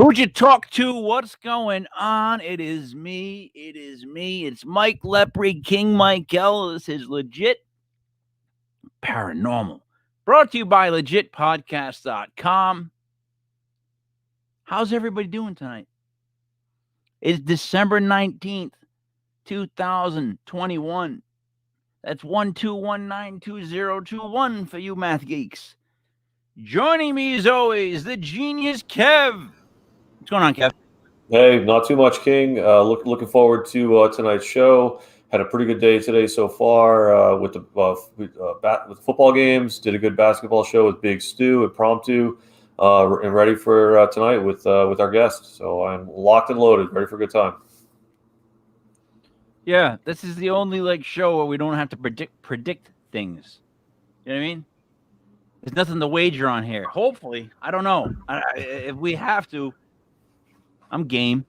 Who'd you talk to? What's going on? It is me. It's Mike Lepre, King Michael. This is Legit Paranormal. Brought to you by legitpodcast.com. How's everybody doing tonight? It's December 19th, 2021. That's 121922021 for you math geeks. Joining me as always, the genius Kev. What's going on, Kev? Hey, not too much, King. Looking forward to tonight's show. Had a pretty good day today so far with the football games. Did a good basketball show with Big Stu at Promptu, and ready for tonight with our guest. So I'm locked and loaded, ready for a good time. Yeah, this is the only show where we don't have to predict things. You know what I mean? There's nothing to wager on here. Hopefully, I don't know. If we have to, I'm game.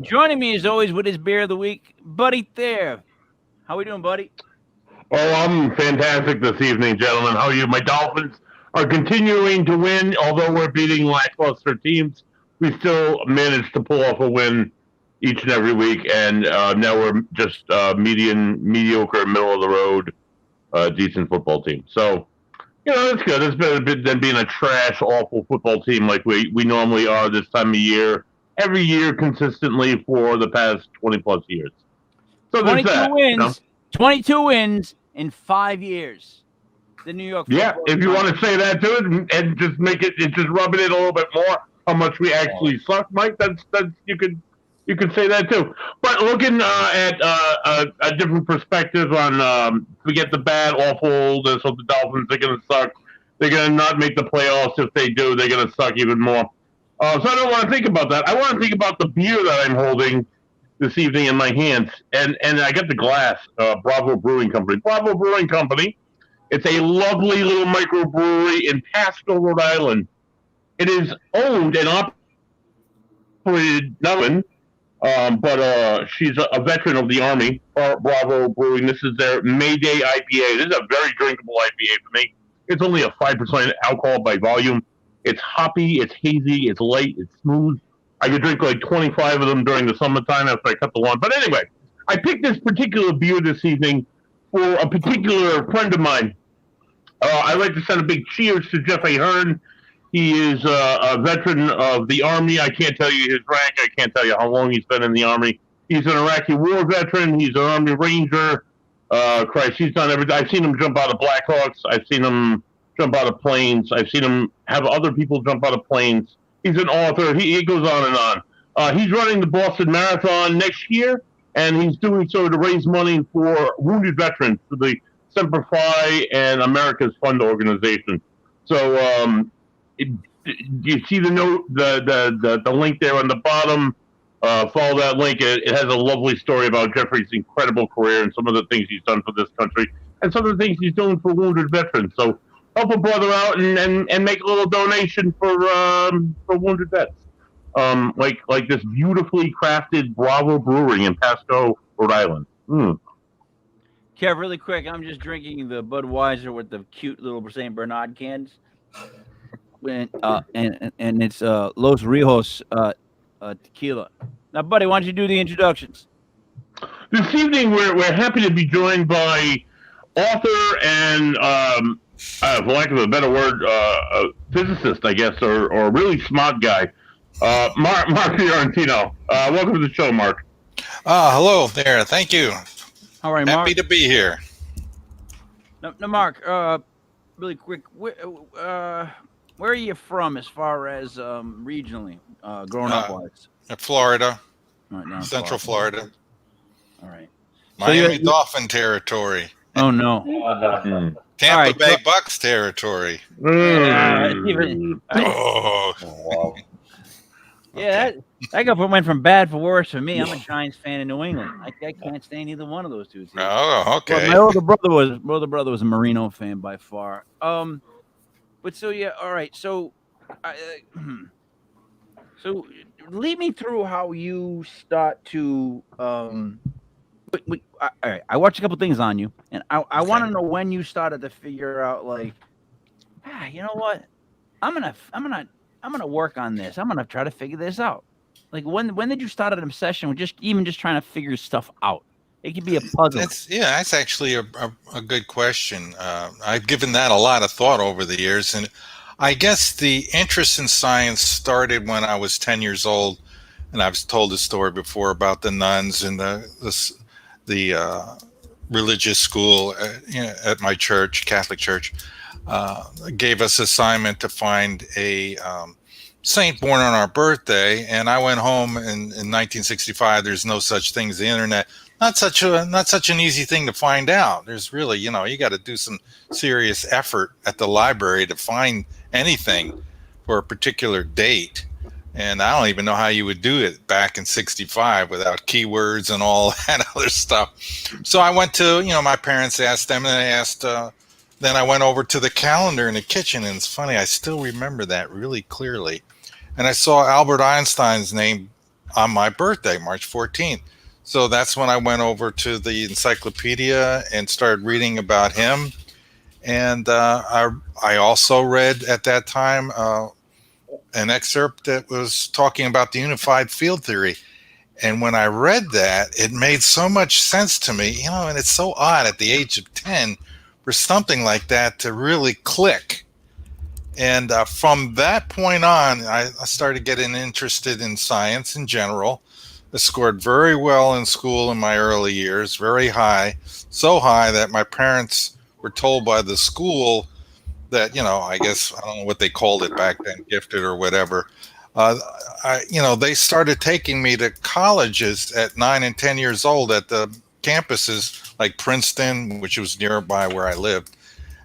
Joining me as always with his beer of the week, Buddy Thayer. How we doing, buddy? Oh, I'm fantastic this evening, gentlemen. How are you? My Dolphins are continuing to win, although we're beating lackluster teams. We still manage to pull off a win each and every week, and now we're just mediocre, middle of the road, decent football team. So, it's good. It's better than being a trash, awful football team like we normally are this time of year. Every year consistently for the past 20-plus years. So 22 wins, 22 wins in 5 years. The New York Yeah, if you want to say that to it and just make it, just rub it in a little bit more, how much we actually suck, Mike, that's you could say that too. But looking at a different perspective on forget the bad, awful, so the Dolphins are going to suck. They're going to not make the playoffs. If they do, they're going to suck even more. So I don't want to think about that. I want to think about the beer that I'm holding this evening in my hands. And I got the glass, Bravo Brewing Company. Bravo Brewing Company. It's a lovely little microbrewery in Pasco, Rhode Island. It is owned and operated, but she's a veteran of the Army, Bravo Brewing. This is their Mayday IPA. This is a very drinkable IPA for me. It's only a 5% alcohol by volume. It's hoppy, it's hazy, it's light, it's smooth. I could drink like 25 of them during the summertime after I cut the lawn. But anyway, I picked this particular beer this evening for a particular friend of mine. I'd like to send a big cheers to Jeff Ahern. He is a veteran of the Army. I can't tell you his rank. I can't tell you how long he's been in the Army. He's an Iraqi war veteran. He's an Army Ranger. He's done everything. I've seen him jump out of Blackhawks. I've seen him jump out of planes. I've seen him have other people jump out of planes. He's an author. He goes on and on. He's running the Boston Marathon next year, and he's doing so to raise money for wounded veterans for the Semper Fi and America's Fund organization. So you see the note, the link there on the bottom. Follow that link. It has a lovely story about Jeffrey's incredible career and some of the things he's done for this country and some of the things he's doing for wounded veterans. So help a brother out and make a little donation for wounded vets. Like this beautifully crafted Bravo Brewing in Pasco, Rhode Island. Kev, really quick, I'm just drinking the Budweiser with the cute little St. Bernard cans. And it's Los Rios tequila. Now, buddy, why don't you do the introductions? This evening, we're happy to be joined by author and, for lack of a better word, physicist, I guess, or a really smart guy, Mark Fiorentino. Welcome to the show, Mark. Hello there. Thank you. All right, Mark. Happy to be here. Now, Mark, really quick, where are you from as far as regionally, growing up wise? Florida. Right now, Central Florida. All right. Miami Dolphin territory. Oh, no. Tampa Bay Bucks territory. Wow. Yeah, that went from bad for worse for me. I'm a Giants fan in New England. I can't stand either one of those two teams. Oh, okay. Well, my older brother was a Marino fan by far. But so yeah, all right. So, so lead me through how you start to. All right, I watched a couple things on you, and I want to know when you started to figure out, like, you know what, I'm gonna I'm gonna work on this. I'm gonna try to figure this out. Like when did you start an obsession with just trying to figure stuff out? It could be a puzzle. That's actually a good question. I've given that a lot of thought over the years, and I guess the interest in science started when I was 10 years old, and I've told the story before about the nuns and the religious school at my church, Catholic church, gave us assignment to find a saint born on our birthday, and I went home in 1965. There's no such thing as the internet. Not such an easy thing to find out. There's really, you got to do some serious effort at the library to find anything for a particular date. And I don't even know how you would do it back in 65 without keywords and all that other stuff. So I went to, my parents asked them, and they asked, then I went over to the calendar in the kitchen, and it's funny, I still remember that really clearly. And I saw Albert Einstein's name on my birthday, March 14th. So that's when I went over to the encyclopedia and started reading about him. And I also read at that time an excerpt that was talking about the unified field theory. And when I read that, it made so much sense to me, and it's so odd at the age of 10 for something like that to really click. And from that point on, I started getting interested in science in general. I scored very well in school in my early years, very high, so high that my parents were told by the school that, I guess, I don't know what they called it back then, gifted or whatever. They started taking me to colleges at 9 and 10 years old at the campuses like Princeton, which was nearby where I lived,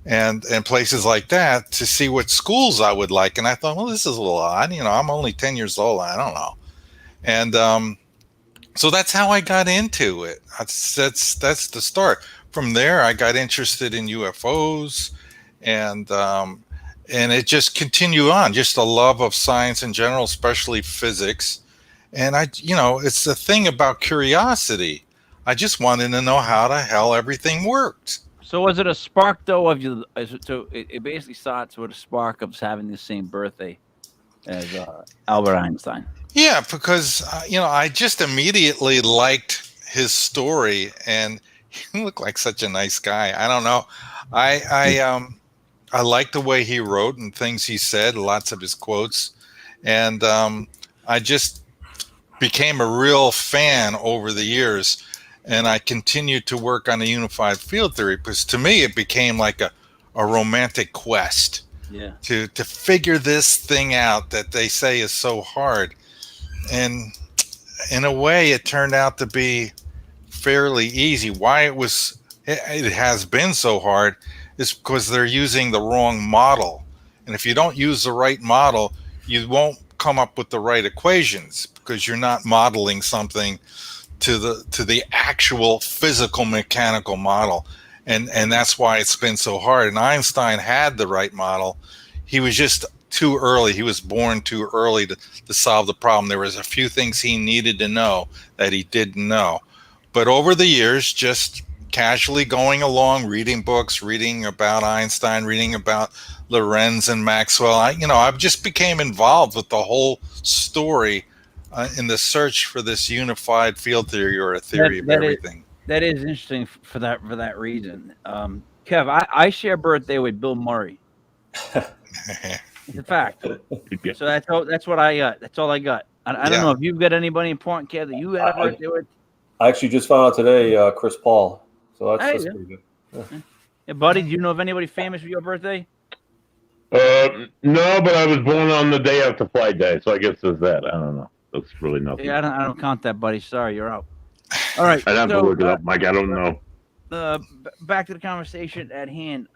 and places like that to see what schools I would like. And I thought, well, this is a little odd. I'm only 10 years old. I don't know. And so that's how I got into it. That's the start. From there, I got interested in UFOs, and it just continued on. Just a love of science in general, especially physics. And it's the thing about curiosity. I just wanted to know how the hell everything worked. So was it a spark though of you? So it basically starts with a spark of having the same birthday as Albert Einstein. Yeah, because I just immediately liked his story, and he looked like such a nice guy. I don't know. I liked the way he wrote and things he said, lots of his quotes, and I just became a real fan over the years, and I continued to work on the unified field theory because to me it became like a romantic quest. Yeah. To figure this thing out that they say is so hard. And in a way, it turned out to be fairly easy. Why it has been so hard is because they're using the wrong model. And if you don't use the right model, you won't come up with the right equations because you're not modeling something to the actual physical mechanical model. And that's why it's been so hard. And Einstein had the right model. He was just too early. He was born too early to solve the problem. There was a few things he needed to know that he didn't know. But over the years, just casually going along, reading books, reading about Einstein, reading about Lorentz and Maxwell, I just became involved with the whole story in the search for this unified field theory or a theory of everything. That is interesting for that reason. Kev, I share a birthday with Bill Murray. It's a fact. So that's what I got. That's all I got. I don't know if you've got anybody important, Kev, that you had a birthday with. I actually just found out today, Chris Paul. So that's pretty good. Yeah. Hey, buddy, do you know of anybody famous for your birthday? No, but I was born on the day after Flag Day, so I guess there's that. I don't know. That's really nothing. Yeah, I don't count that, buddy. Sorry, you're out. All right. I'd have to look it up, Mike. I don't know. Back to the conversation at hand.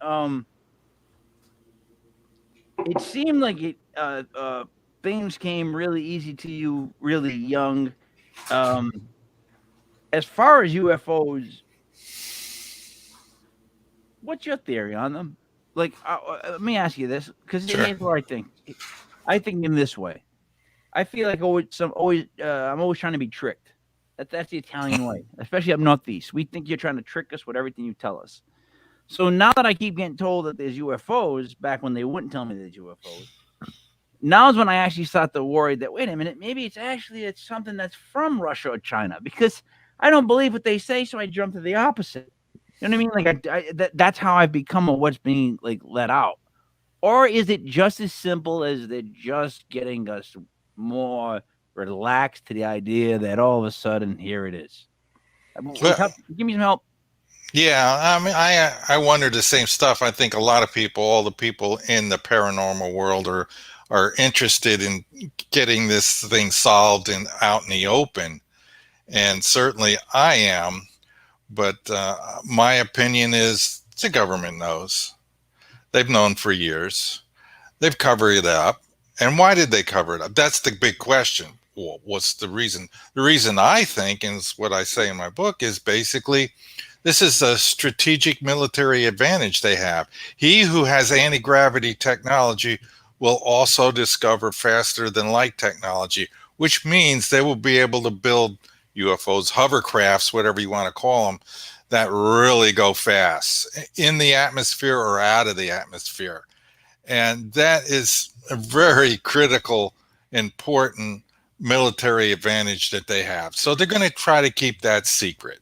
It seemed like things came really easy to you, really young. As far as UFOs, what's your theory on them? Like, let me ask you this, because here's what I think. I think in this way. I feel like I'm always trying to be tricked. That's the Italian way, especially up northeast. We think you're trying to trick us with everything you tell us. So now that I keep getting told that there's UFOs, back when they wouldn't tell me there's UFOs, Now's when I actually start to worry that, wait a minute, maybe it's something that's from Russia or China, because I don't believe what they say, so I jump to the opposite. You know what I mean? Like that's how I've become of what's being like let out. Or is it just as simple as they're just getting us more relaxed to the idea that all of a sudden here it is? Give me some help. Yeah, I mean, I wonder the same stuff. I think a lot of people, all the people in the paranormal world, are interested in getting this thing solved and out in the open, and certainly I am. But my opinion is the government knows. They've known for years. They've covered it up. And why did they cover it up? That's the big question. Well, what's the reason? The reason I think, and it's what I say in my book, is basically this is a strategic military advantage they have. He who has anti-gravity technology will also discover faster than light technology, which means they will be able to build UFOs, hovercrafts, whatever you want to call them, that really go fast in the atmosphere or out of the atmosphere. And that is a very critical, important military advantage that they have. So they're going to try to keep that secret,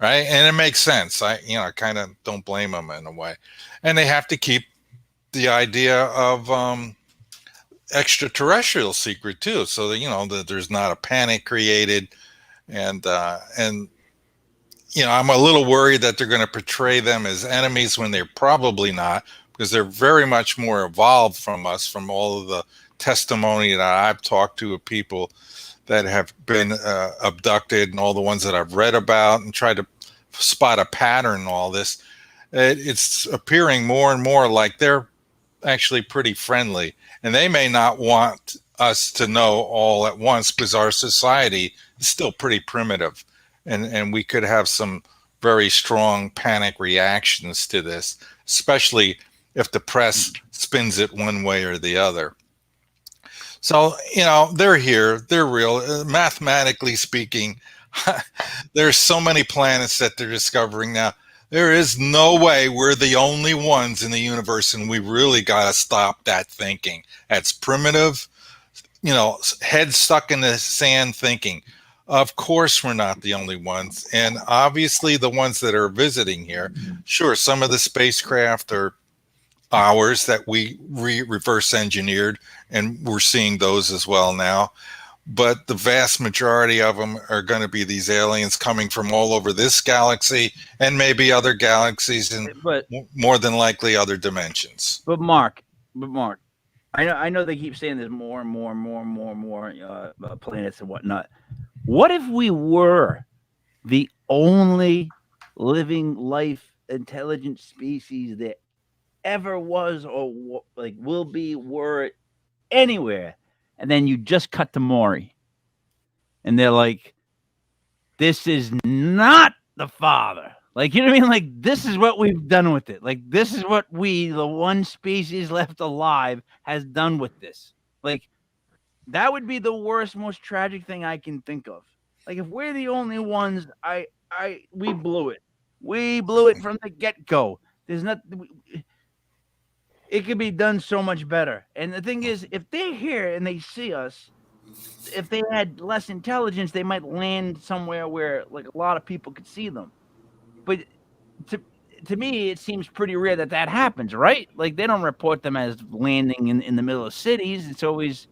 right? And it makes sense. I kind of don't blame them in a way. And they have to keep the idea of extraterrestrial secret too, so that that there's not a panic created. And I'm a little worried that they're going to portray them as enemies when they're probably not, because they're very much more evolved from us, from all of the testimony that I've talked to of people that have been abducted and all the ones that I've read about and tried to spot a pattern in all this. It's appearing more and more like they're actually pretty friendly, and they may not want us to know all at once because our society is still pretty primitive, and we could have some very strong panic reactions to this, especially if the press spins it one way or the other. So, they're here, they're real. Mathematically speaking, there's so many planets that they're discovering now. There is no way we're the only ones in the universe, and we really got to stop that thinking. That's primitive, head stuck in the sand thinking. Of course, we're not the only ones. And obviously, the ones that are visiting here, sure, some of the spacecraft are ours that we reverse engineered, and we're seeing those as well now. But the vast majority of them are going to be these aliens coming from all over this galaxy and maybe other galaxies, and more than likely other dimensions. But Mark, I know they keep saying there's more and more planets and whatnot. What if we were the only living life intelligent species that ever was or like will be, were anywhere? And then you just cut to Maury, and they're like, this is not the father. Like, you know what I mean? Like, this is what we've done with it. Like, this is what we, the one species left alive, has done with this. Like, that would be the worst, most tragic thing I can think of. Like, if we're the only ones, we blew it. We blew it from the get-go. There's not... It could be done so much better. And the thing is, if they're here and they see us, if they had less intelligence, they might land somewhere where like a lot of people could see them. But to me, it seems pretty rare that happens, right? Like, they don't report them as landing in the middle of cities. It's always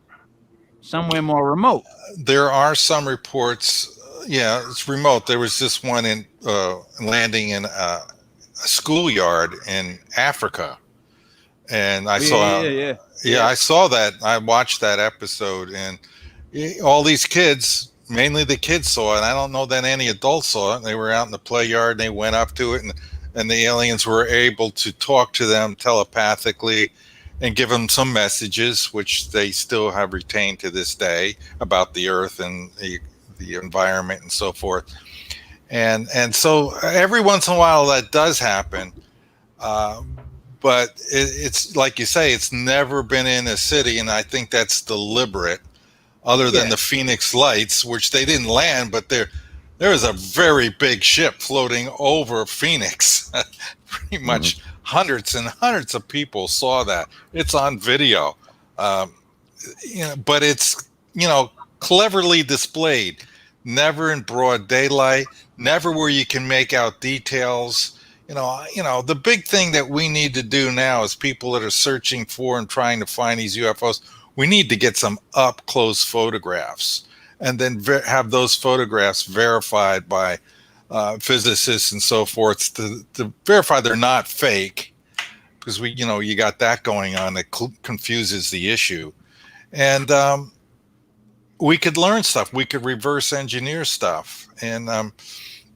somewhere more remote. There are some reports. Yeah, it's remote. There was this one in landing in a schoolyard in Africa. And I saw, I saw that. I watched that episode, and all these kids, mainly the kids, saw it. I don't know that any adults saw it. They were out in the play yard, and they went up to it, and the aliens were able to talk to them telepathically and give them some messages, which they still have retained to this day about the Earth and the environment and so forth. And so every once in a while that does happen. But it's like you say, it's never been in a city, and I think that's deliberate, other than the Phoenix Lights, which they didn't land, but there was a very big ship floating over Phoenix. Pretty much hundreds and hundreds of people saw that. It's on video. but it's, cleverly displayed, never in broad daylight, never where you can make out details. The big thing that we need to do now is people that are searching for and trying to find these UFOs, we need to get some up close photographs and then have those photographs verified by physicists and so forth to verify they're not fake, because you got that going on that confuses the issue. And we could learn stuff. We could reverse engineer stuff. And I'm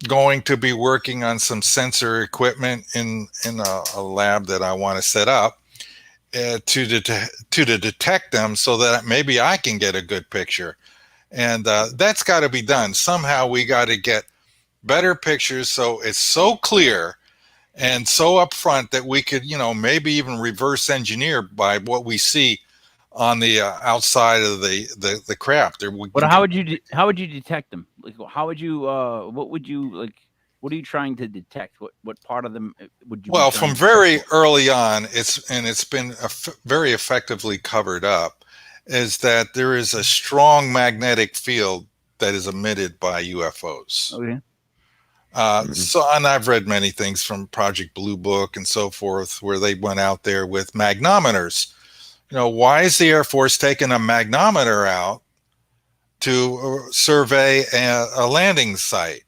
going to be working on some sensor equipment in a lab that I want to set up to detect them, so that maybe I can get a good picture. And that's got to be done. Somehow we got to get better pictures so it's so clear and so upfront that we could, maybe even reverse engineer by what we see on the outside of the craft. But how would you detect them? Like, how would you? What would you like? What are you trying to detect? What part of them would you? Well, from very early on, it's been very effectively covered up, is that there is a strong magnetic field that is emitted by UFOs. Okay. So, and I've read many things from Project Blue Book and so forth, where they went out there with magnometers. Why is the Air Force taking a magnometer out to survey a landing site?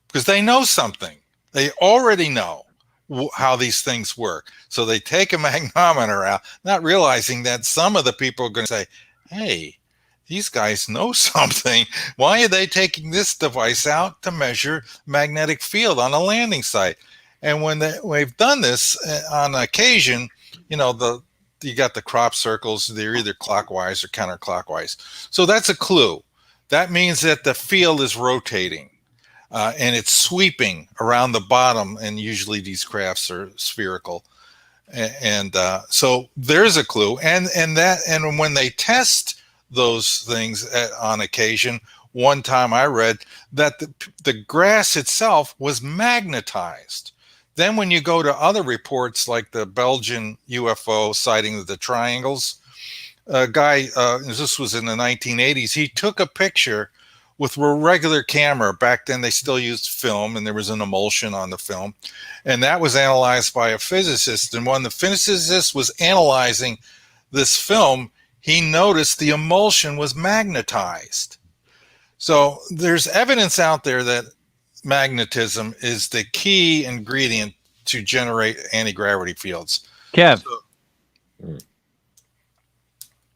Because they know something. They already know how these things work. So they take a magnometer out, not realizing that some of the people are going to say, hey, these guys know something. Why are they taking this device out to measure magnetic field on a landing site? And when we've done this on occasion, you got the crop circles. They're either clockwise or counterclockwise. So that's a clue. That means that the field is rotating and it's sweeping around the bottom. And usually these crafts are spherical. And so there's a clue. And when they test those things on occasion, one time I read that the grass itself was magnetized. Then when you go to other reports like the Belgian UFO sighting of the triangles, a guy, this was in the 1980s, he took a picture with a regular camera. Back then they still used film, and there was an emulsion on the film. And that was analyzed by a physicist. And when the physicist was analyzing this film, he noticed the emulsion was magnetized. So there's evidence out there that magnetism is the key ingredient to generate anti-gravity fields. Kev,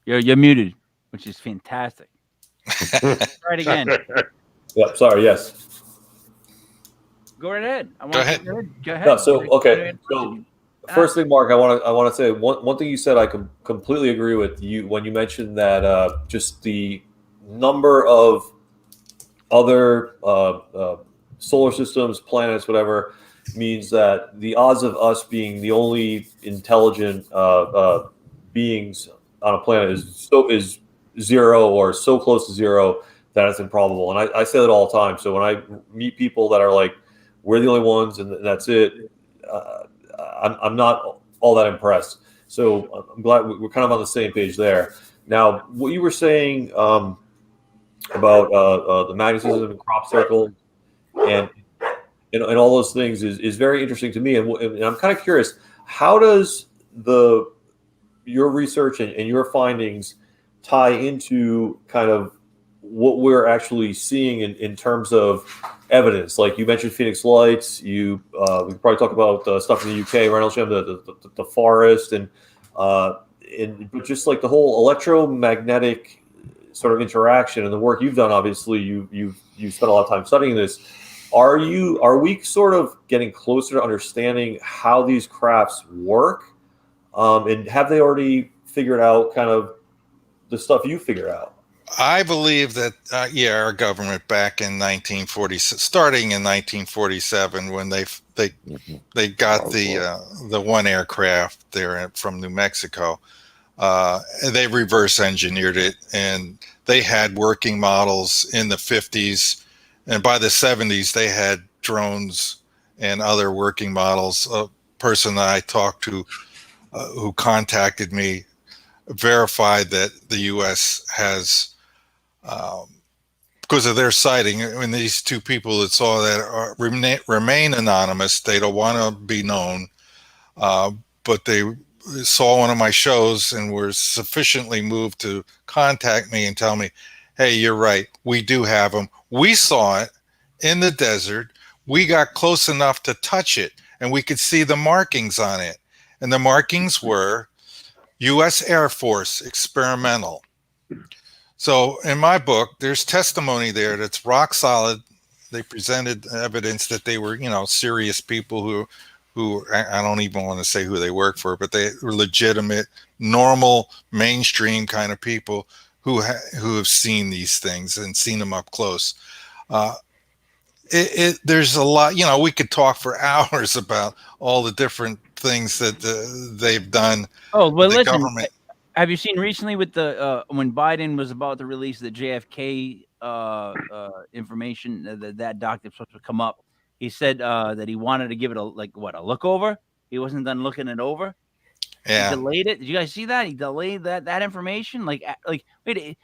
you're muted, which is fantastic. Try it again. Yep. Sorry. Yes. Go right ahead. Go ahead. Go ahead. No, so okay. So first thing, Mark, I want to say one thing you said. I completely agree with you when you mentioned that just the number of other solar systems, planets, whatever, means that the odds of us being the only intelligent beings on a planet is zero, or so close to zero that it's improbable. And I say that all the time. So when I meet people that are like, we're the only ones and that's it, I'm not all that impressed. So I'm glad we're kind of on the same page there. Now, what you were saying about the magnetism and crop circle and all those things is very interesting to me. And I'm kind of curious, how does your research and your findings tie into kind of what we're actually seeing in terms of evidence? Like you mentioned Phoenix Lights, we could probably talk about stuff in the UK, Rendlesham, the forest, and but just like the whole electromagnetic sort of interaction and the work you've done. Obviously, you've spent a lot of time studying this. Are we sort of getting closer to understanding how these crafts work? And have they already figured out kind of the stuff you figured out? I believe that, our government back in starting in 1947, when they got the one aircraft there from New Mexico, they reverse engineered it, and they had working models in the 50s, and by the 70s they had drones and other working models. A person that I talked to who contacted me verified that the U.S. has, because of their sighting. And these two people that saw that remain anonymous. They don't want to be known, but they saw one of my shows and were sufficiently moved to contact me and tell me, hey, you're right. We do have them. We saw it in the desert. We got close enough to touch it, and we could see the markings on it. And the markings were U.S. Air Force experimental. So in my book, there's testimony there that's rock solid. They presented evidence that they were, serious people who I don't even want to say who they work for, but they were legitimate, normal, mainstream kind of people who have seen these things and seen them up close. There's a lot, we could talk for hours about all the different things that they've done. Oh, well, the listen, government. Have you seen recently with the when Biden was about to release the JFK information that doctor was supposed to come up? He said that he wanted to give it a look over. He wasn't done looking it over. Yeah. He delayed it. Did you guys see that? He delayed that information. You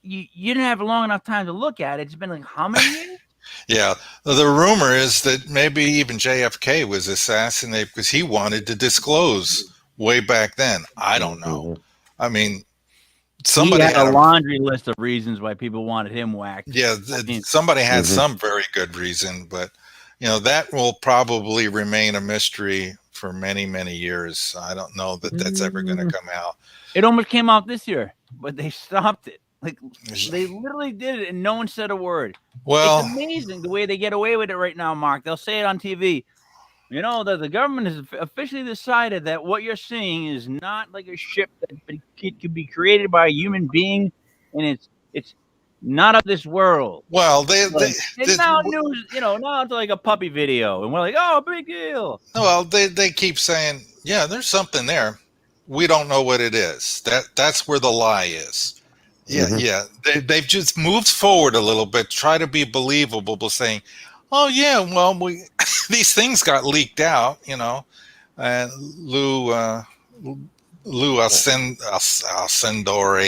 didn't have long enough time to look at it. It's been like how many years? Yeah. The rumor is that maybe even JFK was assassinated because he wanted to disclose way back then. I don't know. I mean, somebody had a laundry list of reasons why people wanted him whacked. Yeah, somebody had some very good reason, but that will probably remain a mystery for many, many years. I don't know that that's ever going to come out. It almost came out this year, but they stopped it. Like they literally did it, and no one said a word. Well, it's amazing the way they get away with it right now, Mark. They'll say it on TV. That the government has officially decided that what you're seeing is not like a ship that could be created by a human being, and it's not of this world. Well, it's now news. Now it's like a puppy video, and we're like, oh, big deal. Well, they keep saying, yeah, there's something there. We don't know what it is. That's where the lie is. Yeah. They've just moved forward a little bit, try to be believable, saying, oh yeah, well these things got leaked out, and Lou Alcindor,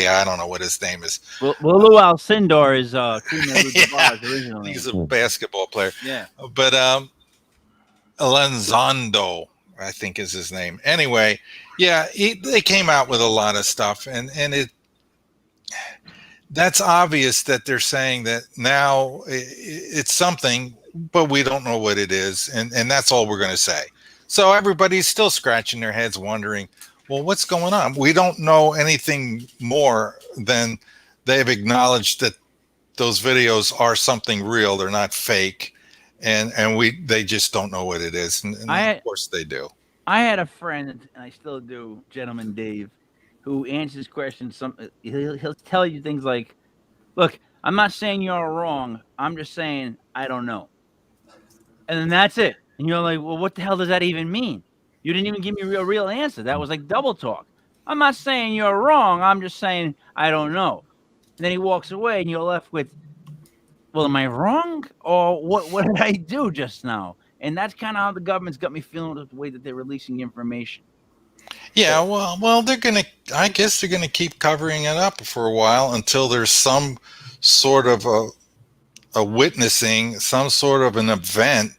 I don't know what his name is. Well, Lou Alcindor is originally. He's a basketball player. Yeah. But Elizondo, I think is his name. Anyway, yeah, they came out with a lot of stuff, and that's obvious that they're saying that now it's something, but we don't know what it is, and that's all we're going to say. So everybody's still scratching their heads wondering, well, what's going on? We don't know anything more than they've acknowledged that those videos are something real. They're not fake, and they just don't know what it is, and of course they do. I had a friend, and I still do, gentleman Dave, who answers questions. He'll tell you things like, look, I'm not saying you're wrong. I'm just saying I don't know. And then that's it. And you're like, well, what the hell does that even mean? You didn't even give me a real answer. That was like double talk. I'm not saying you're wrong. I'm just saying I don't know. And then he walks away, and you're left with, well, am I wrong? Or what did I do just now? And that's kind of how the government's got me feeling with the way that they're releasing information. Yeah, well, I guess they're gonna keep covering it up for a while until there's some sort of a witnessing, some sort of an event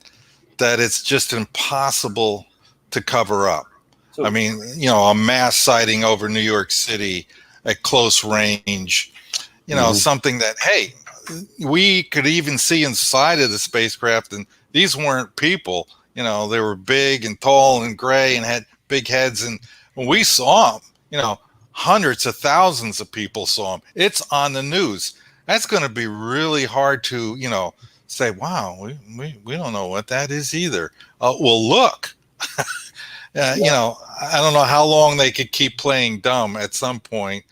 that it's just impossible to cover up. So, I mean, a mass sighting over New York City at close range, something that, hey, we could even see inside of the spacecraft, and these weren't people. They were big and tall and gray and had big heads, and when we saw them, hundreds of thousands of people saw them. It's on the news. That's going to be really hard to, say, wow, we don't know what that is either. Well, look, I don't know how long they could keep playing dumb. At some point,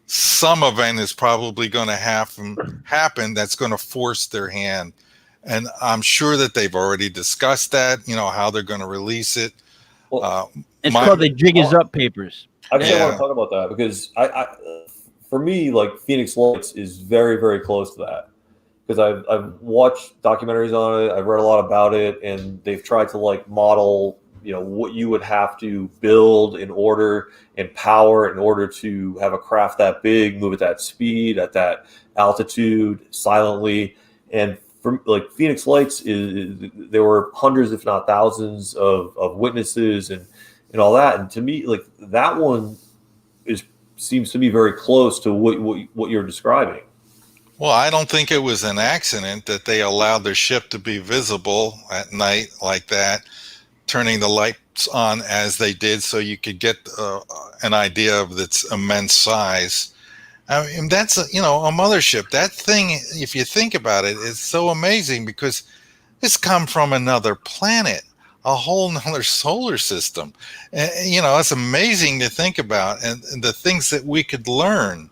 some event is probably going to happen that's going to force their hand. And I'm sure that they've already discussed that, how they're going to release it. Well, it's called the Jig Is Up papers. I want to talk about that because for me, like Phoenix Lights is very, very close to that because I've watched documentaries on it. I've read a lot about it, and they've tried to like model what you would have to build in order and power in order to have a craft that big, move at that speed, at that altitude, silently. And for like Phoenix Lights, there were hundreds, if not thousands, of witnesses and all that. And to me, like that one seems to me very close to what you're describing. Well, I don't think it was an accident that they allowed their ship to be visible at night like that, turning the lights on as they did so you could get an idea of its immense size. I mean, that's, a mothership. That thing, if you think about it, is so amazing because it's come from another planet, a whole nother solar system. And, it's amazing to think about and the things that we could learn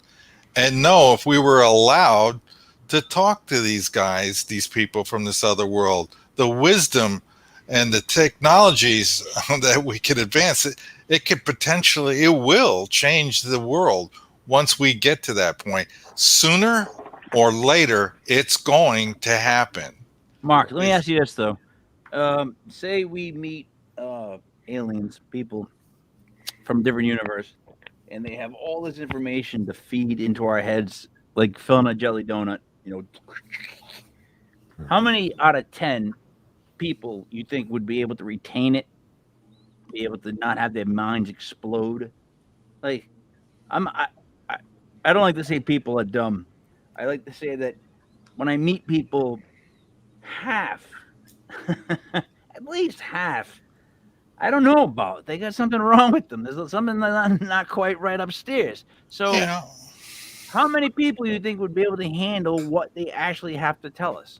and know if we were allowed to talk to these guys, these people from this other world, the wisdom and the technologies that we could advance. It will change the world once we get to that point. Sooner or later, it's going to happen. Mark, let me ask you this, though. Say we meet aliens, people from different universe, and they have all this information to feed into our heads, like filling a jelly donut, How many out of 10 people you think would be able to retain it, be able to not have their minds explode? Like, I don't like to say people are dumb. I like to say that when I meet people, half, at least half, I don't know about. They got something wrong with them. There's something not quite right upstairs. So, how many people do you think would be able to handle what they actually have to tell us?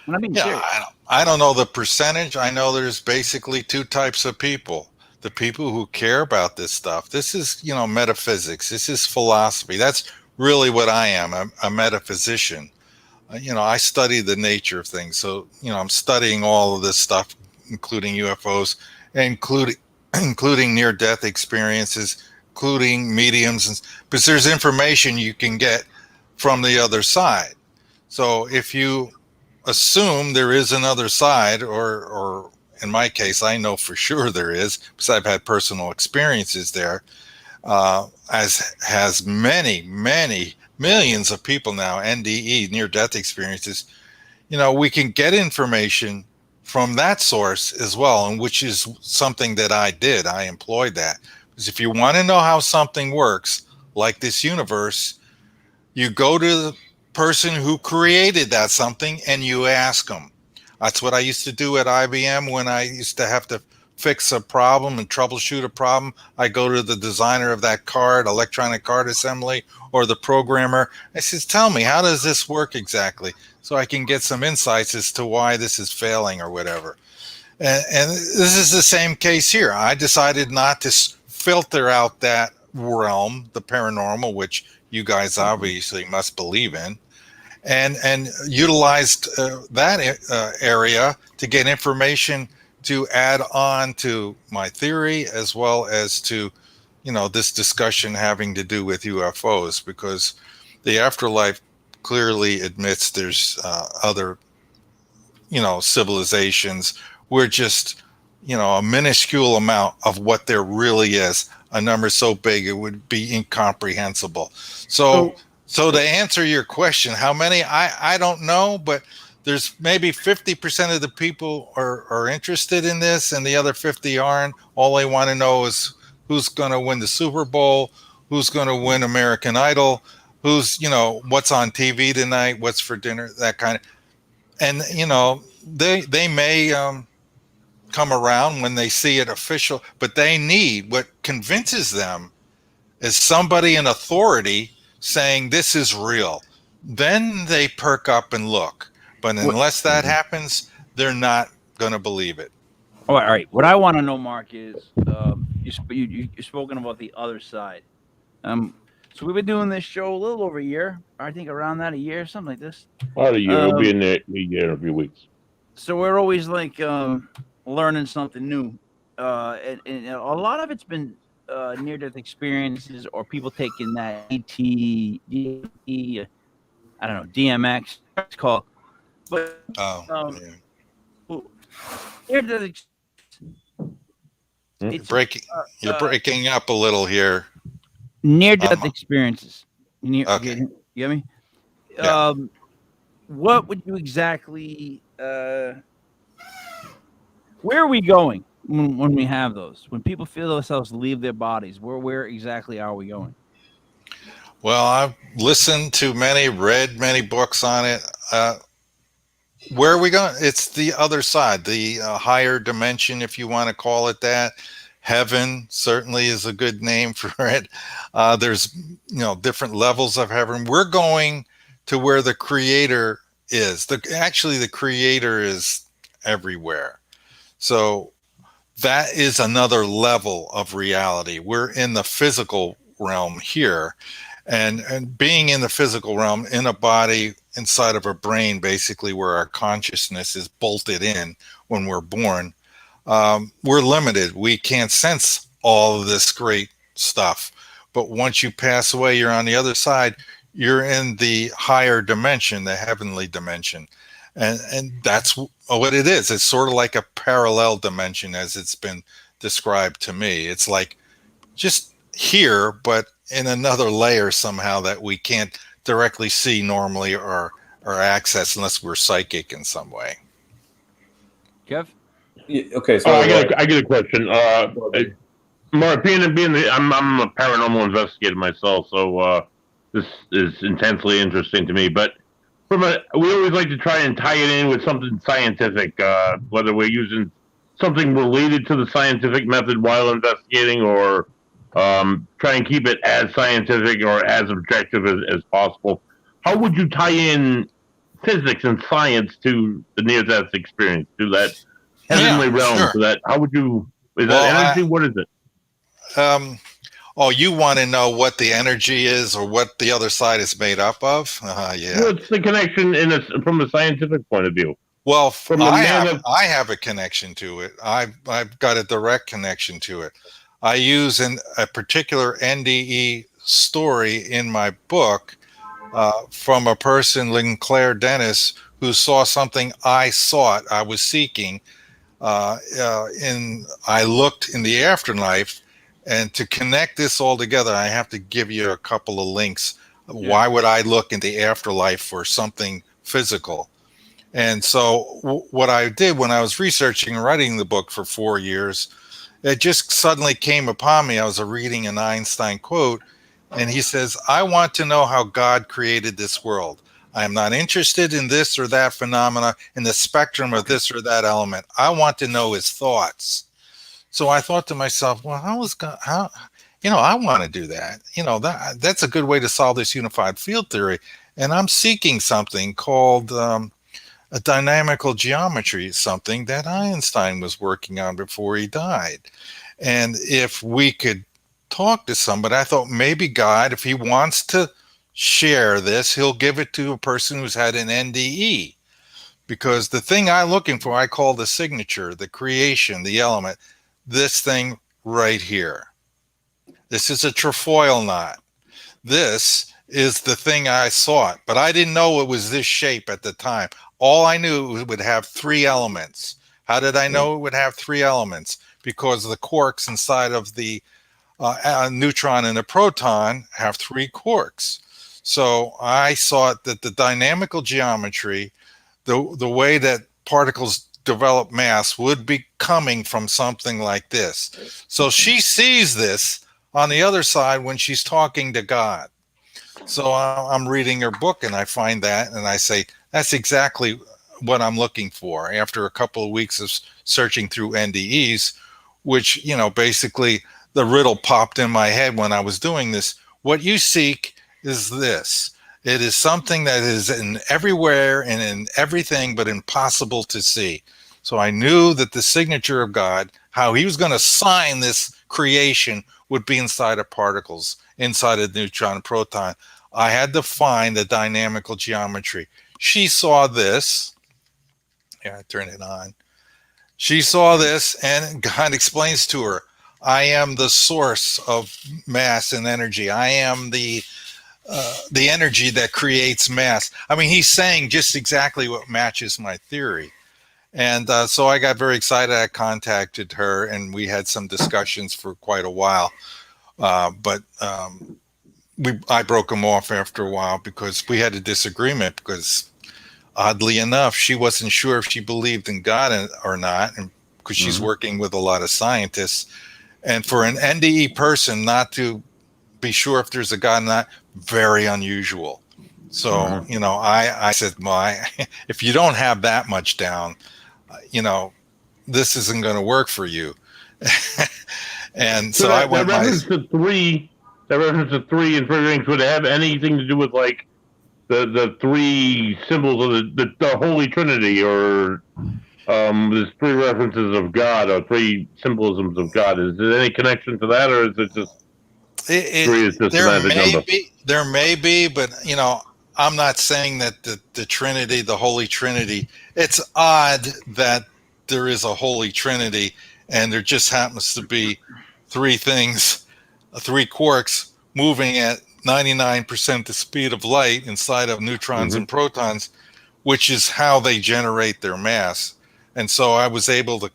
And I'm being serious. I don't know the percentage. I know there's basically two types of people. The people who care about this stuff. This is, metaphysics. This is philosophy. That's really what I am, a metaphysician. I study the nature of things. So, I'm studying all of this stuff, including UFOs, including near-death experiences, including mediums, because there's information you can get from the other side. So if you assume there is another side, or in my case, I know for sure there is, because I've had personal experiences there, as has many, many millions of people now, NDE, near-death experiences, we can get information from that source as well, and which is something that I did. I employed that. Because if you want to know how something works, like this universe, you go to the person who created that something and you ask them. That's what I used to do at IBM when I used to have to fix a problem and troubleshoot a problem. I go to the designer of that card, electronic card assembly, or the programmer. I says, tell me, how does this work exactly? So I can get some insights as to why this is failing or whatever. And this is the same case here. I decided not to filter out that realm, the paranormal, which you guys obviously must believe in, and utilized that area to get information to add on to my theory, as well as to, this discussion having to do with UFOs, because the afterlife clearly admits there's other, civilizations. We're just, a minuscule amount of what there really is. A number so big it would be incomprehensible. So to answer your question, how many? I don't know, but there's maybe 50% of the people are interested in this, and the other 50 aren't. All they want to know is who's going to win the Super Bowl, who's going to win American Idol, who's, what's on TV tonight, what's for dinner, that kind of. And, they may come around when they see it official, but they need, what convinces them is somebody in authority saying this is real. Then they perk up and look. But unless that happens, they're not going to believe it. All right. What I want to know, Mark, is you've spoken about the other side. So we've been doing this show a little over a year. I think around that, a year, something like this. About a year. It'll be in a year, a few weeks. So we're always like learning something new. And a lot of it's been near-death experiences, or people taking that I don't know, DMX, it's called. But It's You're breaking up a little here. near-death experiences. Okay. You get me? Yeah. What would you exactly? Where are we going when we have those? When people feel themselves leave their bodies, where exactly are we going? Well, I've listened to many, read many books on it. Where are we going? It's the other side, the higher dimension, if you want to call it that. Heaven certainly is a good name for it. There's, different levels of heaven. We're going to where the Creator is. Actually, the Creator is everywhere. So that is another level of reality. We're in the physical realm here. And being in the physical realm, in a body, inside of a brain, basically where our consciousness is bolted in when we're born, we're limited. We can't sense all of this great stuff. But once you pass away, you're on the other side. You're in the higher dimension, the heavenly dimension. And that's what it is. It's sort of like a parallel dimension as it's been described to me. It's like just here, but in another layer somehow that we can't directly see normally or access unless we're psychic in some way. Kev? Yeah, okay, so I get a question. Mark, being I'm a paranormal investigator myself, so this is intensely interesting to me. But we always like to try and tie it in with something scientific, whether we're using something related to the scientific method while investigating, or try and keep it as scientific or as objective as possible. How would you tie in physics and science to the near-death experience, to that heavenly realm? Sure. To that, how would you? Is that energy? What is it? You want to know what the energy is or what the other side is made up of? Yeah. What's the connection from a scientific point of view? Well, I have a connection to it. I've got a direct connection to it. I use a particular NDE story in my book from a person, Linclaire Dennis, who saw something I sought, I was seeking. I looked in the afterlife, and to connect this all together, I have to give you a couple of links. Yeah. Why would I look in the afterlife for something physical? And so what I did when I was researching and writing the book for 4 years, it just suddenly came upon me. I was reading an Einstein quote, and he says, I want to know how God created this world. I am not interested in this or that phenomena in the spectrum of this or that element. I want to know his thoughts. So I thought to myself, well, I want to do that. That's a good way to solve this unified field theory. And I'm seeking something called a dynamical geometry, something that Einstein was working on before he died. And if we could talk to somebody, I thought maybe God, if he wants to share this, he'll give it to a person who's had an NDE. Because the thing I'm looking for, I call the signature, the creation, the element, this thing right here. This is a trefoil knot. This is the thing I sought, but I didn't know it was this shape at the time. All I knew it would have 3 elements. How did I know it would have 3 elements? Because the quarks inside of the neutron and the proton have 3 quarks. So I sought that the dynamical geometry, the way that particles develop mass, would be coming from something like this. So she sees this on the other side when she's talking to God. So I'm reading her book and I find that and I say, that's exactly what I'm looking for. After a couple of weeks of searching through NDEs, which, basically the riddle popped in my head when I was doing this. What you seek is this. It is something that is in everywhere and in everything, but impossible to see. So I knew that the signature of God, how he was going to sign this creation, would be inside of particles, inside of neutron and proton. I had to find the dynamical geometry. She saw this. Yeah, I turn it on. She saw this, and God explains to her, I am the source of mass and energy. I am the energy that creates mass. I mean, he's saying just exactly what matches my theory. And so I got very excited. I contacted her, and we had some discussions for quite a while. But I broke them off after a while because we had a disagreement. Because oddly enough, she wasn't sure if she believed in God or not, and because she's working with a lot of scientists. And for an NDE person not to be sure if there's a God or not, very unusual. So, you know, I said, well, if you don't have that much down, you know, this isn't going to work for you. And so I went that reference to three and three rings, would it have anything to do with like the three symbols of the Holy Trinity, or there's three references of God or three symbolisms of God? Is there any connection to that, or is it just three is just a magic number? There may be, but you know, I'm not saying that the Trinity, the Holy Trinity, it's odd that there is a Holy Trinity and there just happens to be three things, three quarks moving at 99% the speed of light inside of neutrons and protons, which is how they generate their mass. And so I was able to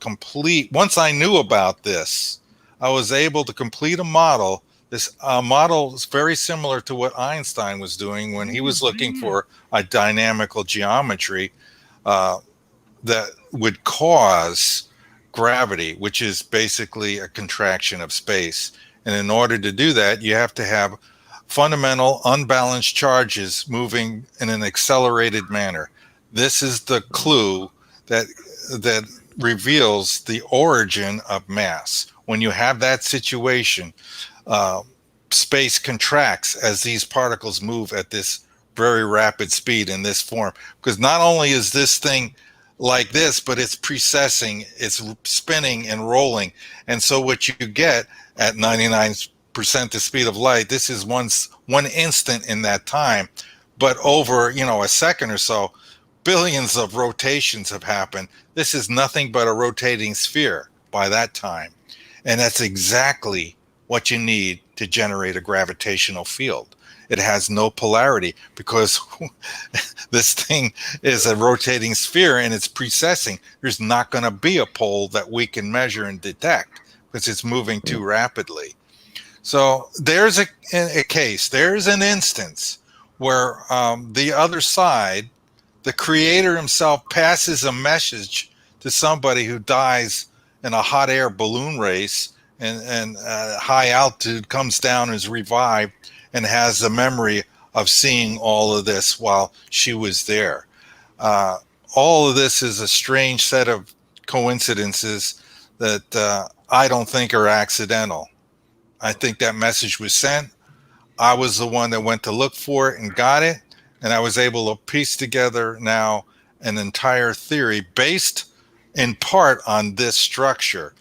once I knew about this, I was able to complete a model. This model is very similar to what Einstein was doing when he was looking for a dynamical geometry that would cause gravity, which is basically a contraction of space. And in order to do that, you have to have fundamental unbalanced charges moving in an accelerated manner. This is the clue that reveals the origin of mass. When you have that situation, space contracts as these particles move at this very rapid speed in this form. Because not only is this thing like this, but it's precessing, it's spinning and rolling. And so what you get at 99% the speed of light, this is one instant in that time. But over, you know, a second or so, billions of rotations have happened. This is nothing but a rotating sphere by that time. And that's exactly what you need to generate a gravitational field. It has no polarity because this thing is a rotating sphere and it's precessing. There's not going to be a pole that we can measure and detect because it's moving too rapidly. So there's a case, there's an instance where the other side, the creator himself, passes a message to somebody who dies in a hot air balloon race and high altitude, comes down, is revived, and has the memory of seeing all of this while she was there. All of this is a strange set of coincidences that I don't think are accidental. I think that message was sent. I was the one that went to look for it and got it. And I was able to piece together now an entire theory based in part on this structure.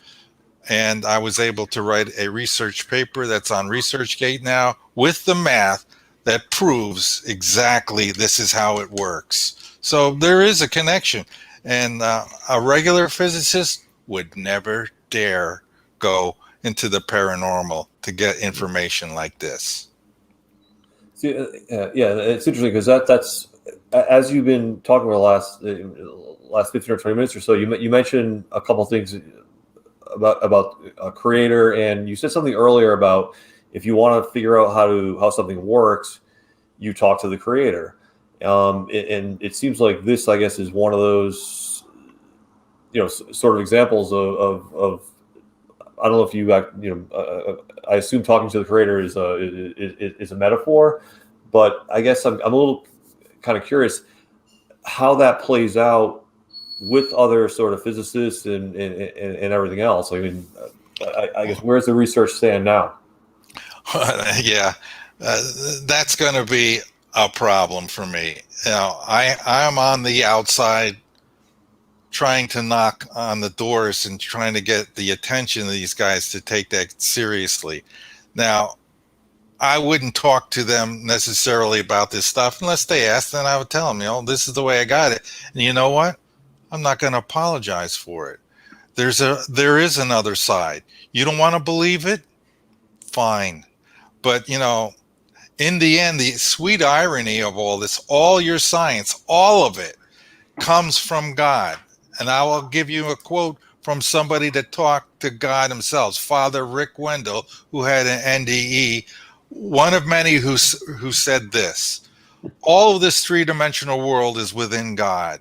And I was able to write a research paper that's on ResearchGate now with the math that proves exactly this is how it works. So there is a connection. And a regular physicist would never dare go into the paranormal to get information like this. See, yeah, it's interesting because that's as you've been talking about the last 15 or 20 minutes or so, you mentioned a couple of things about a creator, and you said something earlier about if you want to figure out how something works, you talk to the creator. And it seems like this, I guess, is one of those, you know, sort of examples of I don't know if you I assume talking to the creator is a metaphor, but I guess I'm a little kind of curious how that plays out with other sort of physicists and everything else. I mean, I guess where's the research stand now? Yeah, that's going to be a problem for me. You know, I'm on the outside trying to knock on the doors and trying to get the attention of these guys to take that seriously. Now, I wouldn't talk to them necessarily about this stuff unless they asked, then I would tell them, you know, this is the way I got it. And you know what? I'm not going to apologize for it. There is another side. You don't want to believe it? Fine. But, you know, in the end, the sweet irony of all this, all your science, all of it comes from God. And I will give you a quote from somebody that talked to God himself, Father Rick Wendell, who had an NDE, one of many who said this: all of this three-dimensional world is within God.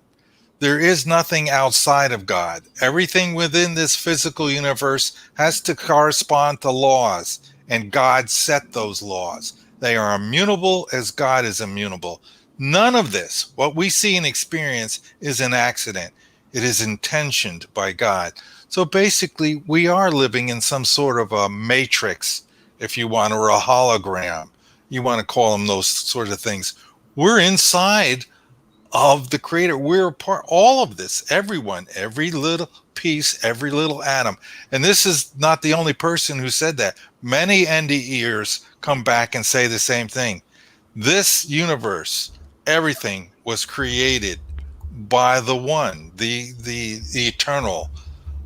There is nothing outside of God. Everything within this physical universe has to correspond to laws, and God set those laws. They are immutable as God is immutable. None of this, what we see and experience, is an accident. It is intentioned by God. So basically, we are living in some sort of a matrix, if you want, or a hologram. You want to call them those sort of things. We're inside of the creator. We're a part, all of this, everyone, every little piece, every little atom. And this is not the only person who said that. Many NDEers come back and say the same thing. This universe, everything was created by the one, the eternal,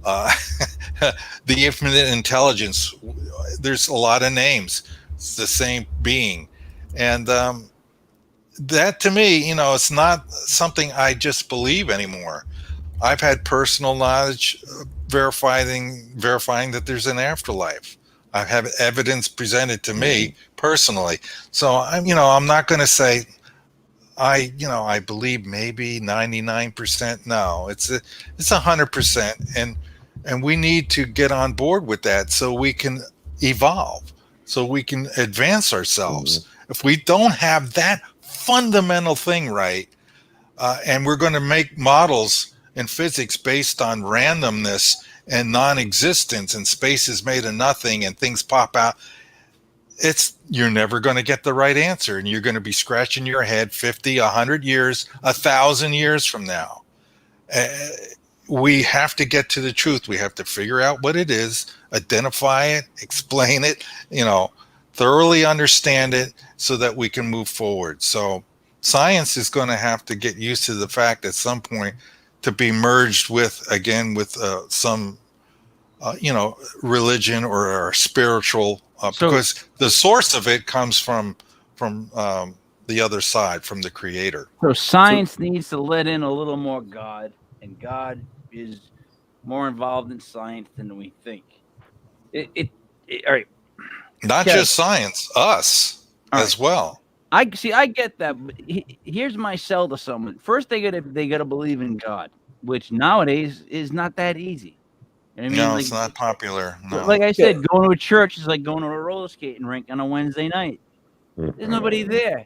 the infinite intelligence. There's a lot of names. It's the same being. And that, to me, it's not something I just believe anymore. I've had personal knowledge verifying that there's an afterlife. I have evidence presented to me personally. So I'm not going to say I believe maybe 99%. No, it's 100%, and we need to get on board with that so we can evolve, so we can advance ourselves. If we don't have that fundamental thing right, and we're going to make models in physics based on randomness and non-existence, and space is made of nothing and things pop out, you're never going to get the right answer, and you're going to be scratching your head 50, 100 years, 1,000 years from now. We have to get to the truth. We have to figure out what it is, identify it, explain it, thoroughly understand it so that we can move forward. So science is going to have to get used to the fact at some point to be merged with some religion or spiritual, because the source of it comes from the other side, from the creator. So science needs to let in a little more God, and God is more involved in science than we think. All right. Not just science, us as well. I get that, but here's my sell to someone. First, they gotta believe in God, which nowadays is not that easy. You know what I mean? No, it's not popular. No. Like I said, going to a church is like going to a roller skating rink on a Wednesday night. There's nobody there.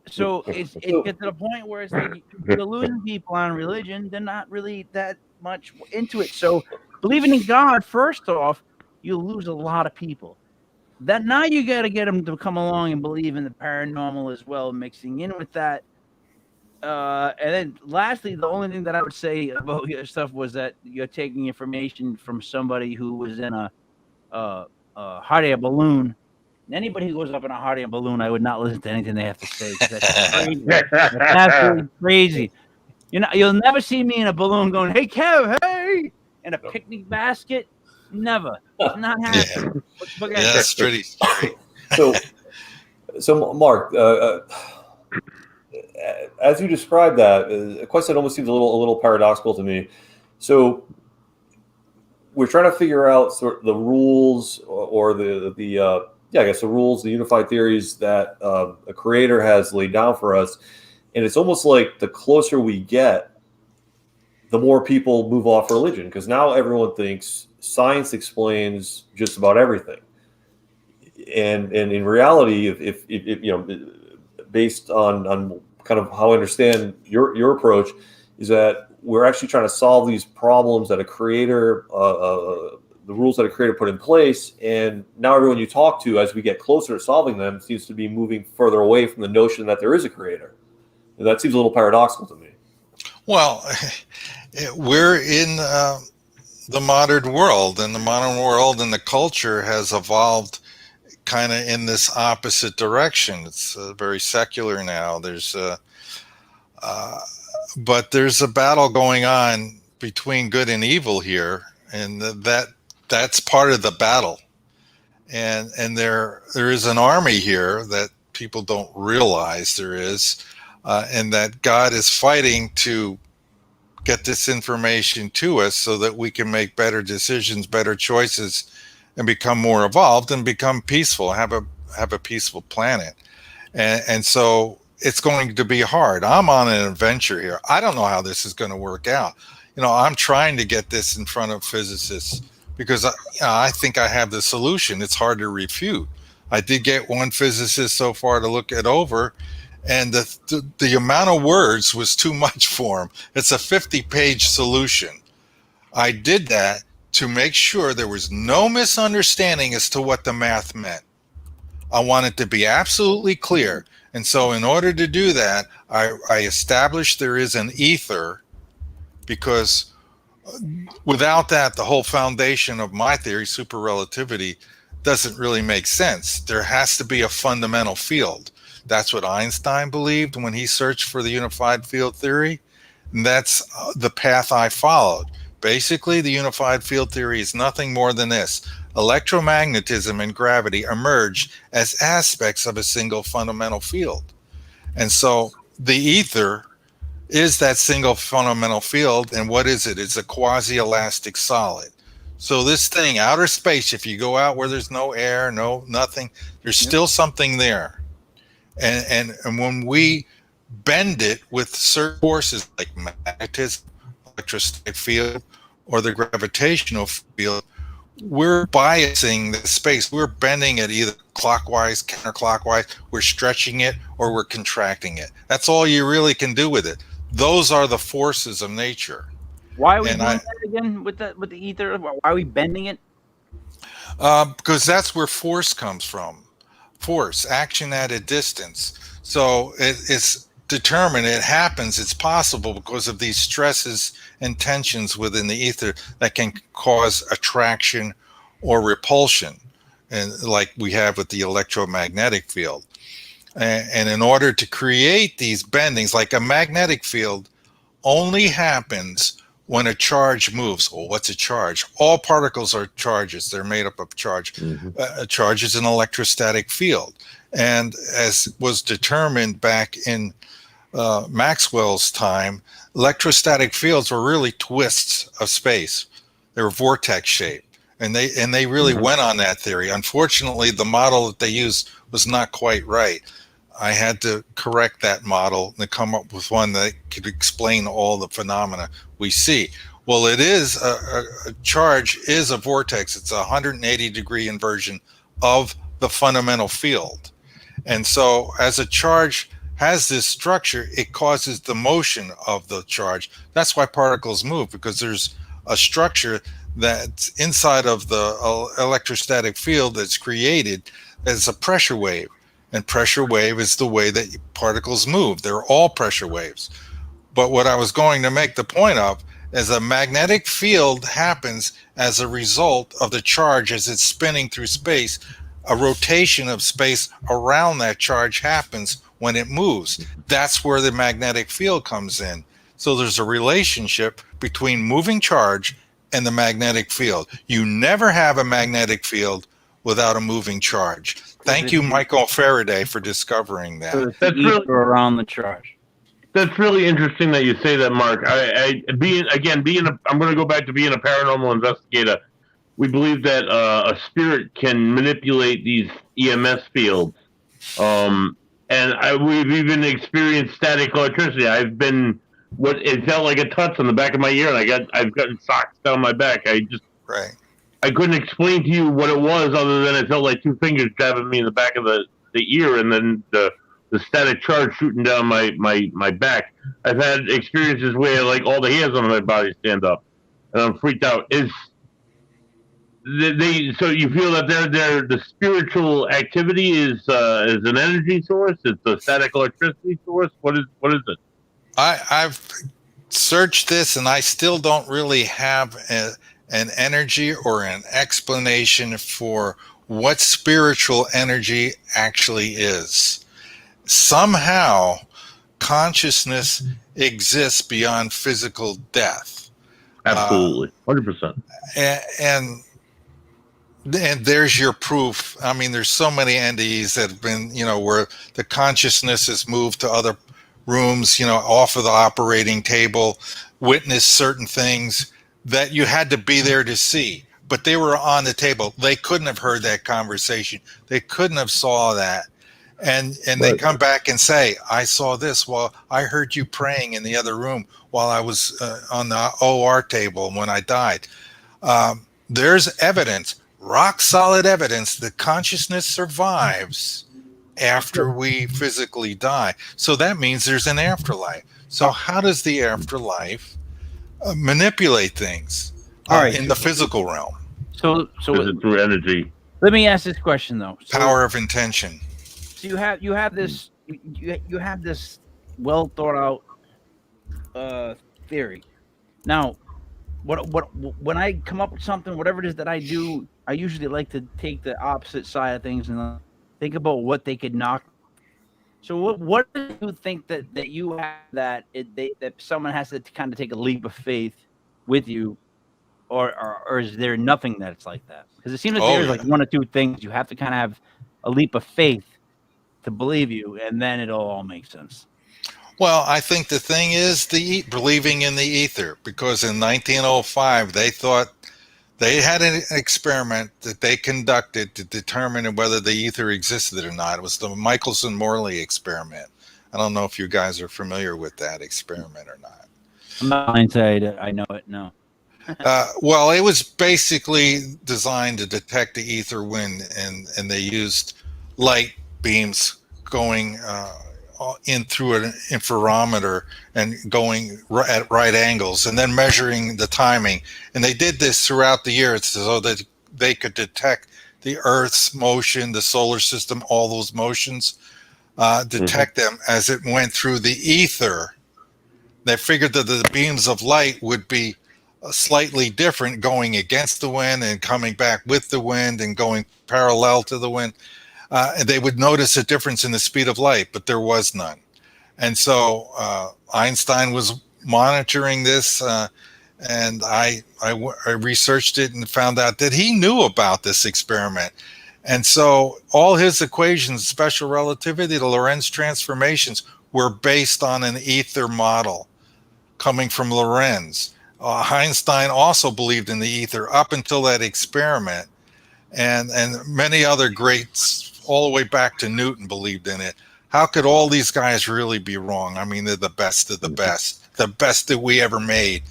So it gets to the point where it's like you're losing people on religion. They're not really that much into it. So believing in God, first off, you lose a lot of people. That now you got to get them to come along and believe in the paranormal as well, mixing in with that. And then lastly, the only thing that I would say about your stuff was that you're taking information from somebody who was in a hot air balloon. Anybody who goes up in a hot air balloon, I would not listen to anything they have to say. That's crazy. That's absolutely crazy. You'll never see me in a balloon going, "Hey, Kev, hey," in a picnic basket. Never. It's not happening. Yeah, that's pretty scary. So Mark, as you described that, a question that almost seems a little paradoxical to me. So we're trying to figure out sort of the rules or the rules, the unified theories that a creator has laid down for us. And it's almost like the closer we get, the more people move off religion, because now everyone thinks science explains just about everything. And in reality, if based on kind of how I understand your approach, is that we're actually trying to solve these problems that a creator, the rules that a creator put in place, and now everyone you talk to, as we get closer to solving them, seems to be moving further away from the notion that there is a creator. And that seems a little paradoxical to me. Well, we're in the modern world, and the culture has evolved kind of in this opposite direction. It's very secular now. But there's a battle going on between good and evil here, and that's part of the battle. And there is an army here that people don't realize there is, and that God is fighting to get this information to us so that we can make better decisions, better choices, and become more evolved and become peaceful, have a peaceful planet. And so it's going to be hard. I'm on an adventure here. I don't know how this is going to work out. I'm trying to get this in front of physicists because I think I have the solution. It's hard to refute. I did get one physicist so far to look it over, and the amount of words was too much for him. It's a 50-page solution. I did that to make sure there was no misunderstanding as to what the math meant. I want it to be absolutely clear. And so in order to do that, I established there is an ether, because without that, the whole foundation of my theory, super relativity, doesn't really make sense. There has to be a fundamental field. That's what Einstein believed when he searched for the unified field theory. And that's the path I followed. Basically, the unified field theory is nothing more than this. Electromagnetism and gravity emerge as aspects of a single fundamental field. And so the ether is that single fundamental field. And what is it? It's a quasi-elastic solid. So this thing, outer space, if you go out where there's no air, nothing, there's still something there. And when we bend it with certain forces like magnetism, electrostatic field, or the gravitational field, we're biasing the space. We're bending it either clockwise, counterclockwise. We're stretching it or we're contracting it. That's all you really can do with it. Those are the forces of nature. Why are we doing that again with the ether? Why are we bending it? Because that's where force comes from. Force, action at a distance. So it's determined, it happens, it's possible because of these stresses and tensions within the ether that can cause attraction or repulsion, and like we have with the electromagnetic field. And in order to create these bendings, like a magnetic field only happens when a charge moves. Well, what's a charge? All particles are charges. They're made up of charge. A charge is an electrostatic field. And as was determined back in Maxwell's time, electrostatic fields were really twists of space. They were vortex shaped. And they really went on that theory. Unfortunately, the model that they used was not quite right. I had to correct that model and come up with one that could explain all the phenomena we see. Well, it is a charge is a vortex. It's a 180-degree inversion of the fundamental field. And so as a charge has this structure, it causes the motion of the charge. That's why particles move, because there's a structure that's inside of the electrostatic field that's created as a pressure wave. And pressure wave is the way that particles move. They're all pressure waves. But what I was going to make the point of is a magnetic field happens as a result of the charge as it's spinning through space. A rotation of space around that charge happens when it moves. That's where the magnetic field comes in. So there's a relationship between moving charge and the magnetic field. You never have a magnetic field without a moving charge. Thank you, Michael Faraday, for discovering that. So that's really around the charge. That's really interesting that you say that, Mark. I'm going to go back to being a paranormal investigator. We believe that a spirit can manipulate these EMS fields, and we've even experienced static electricity. I've been it felt like a touch on the back of my ear, and I've gotten socks down my back. I couldn't explain to you what it was, other than it felt like two fingers jabbing me in the back of the ear, and then the static charge shooting down my back. I've had experiences where like all the hairs on my body stand up, and I'm freaked out. So you feel that the spiritual activity is an energy source? It's a static electricity source? What is it? I've searched this, and I still don't really have an energy or an explanation for what spiritual energy actually is. Somehow, consciousness exists beyond physical death. Absolutely, 100%. And there's your proof. I mean, there's so many entities that have been, where the consciousness has moved to other rooms, off of the operating table. witnessed certain things that you had to be there to see, but they were on the table. They couldn't have heard that conversation. They couldn't have saw that. And they come back and say, I saw this. Well, I heard you praying in the other room while I was on the OR table when I died. There's evidence, rock solid evidence, that consciousness survives after we physically die. So that means there's an afterlife. So how does the afterlife manipulate things in the physical realm? So through energy. Let me ask this question though. Power of intention. So you have this well thought out theory. Now, when I come up with something, whatever it is that I do, I usually like to take the opposite side of things and think about what they could knock. So what do you think that you have that someone has to kind of take a leap of faith with you, or is there nothing that's like that? Because it seems like there's like one or two things you have to kind of have a leap of faith to believe you, and then it'll all make sense. Well, I think the thing is believing in the ether, because in 1905 they thought they had an experiment that they conducted to determine whether the ether existed or not. It was the Michelson-Morley experiment. I don't know if you guys are familiar with that experiment or not. I'm not going to say I know it. No. Well, it was basically designed to detect the ether wind, and they used light beams going in through an interferometer and going at right angles, and then measuring the timing. And they did this throughout the year so that they could detect the Earth's motion, the solar system, all those motions, detect them as it went through the ether. They figured that the beams of light would be slightly different, going against the wind and coming back with the wind and going parallel to the wind. And they would notice a difference in the speed of light, but there was none. And so Einstein was monitoring this, and I researched it and found out that he knew about this experiment. And so all his equations, special relativity, the Lorentz transformations, were based on an ether model coming from Lorentz. Einstein also believed in the ether up until that experiment, and many other greats all the way back to Newton believed in it. How could all these guys really be wrong? I mean, they're the best of the best that we ever made.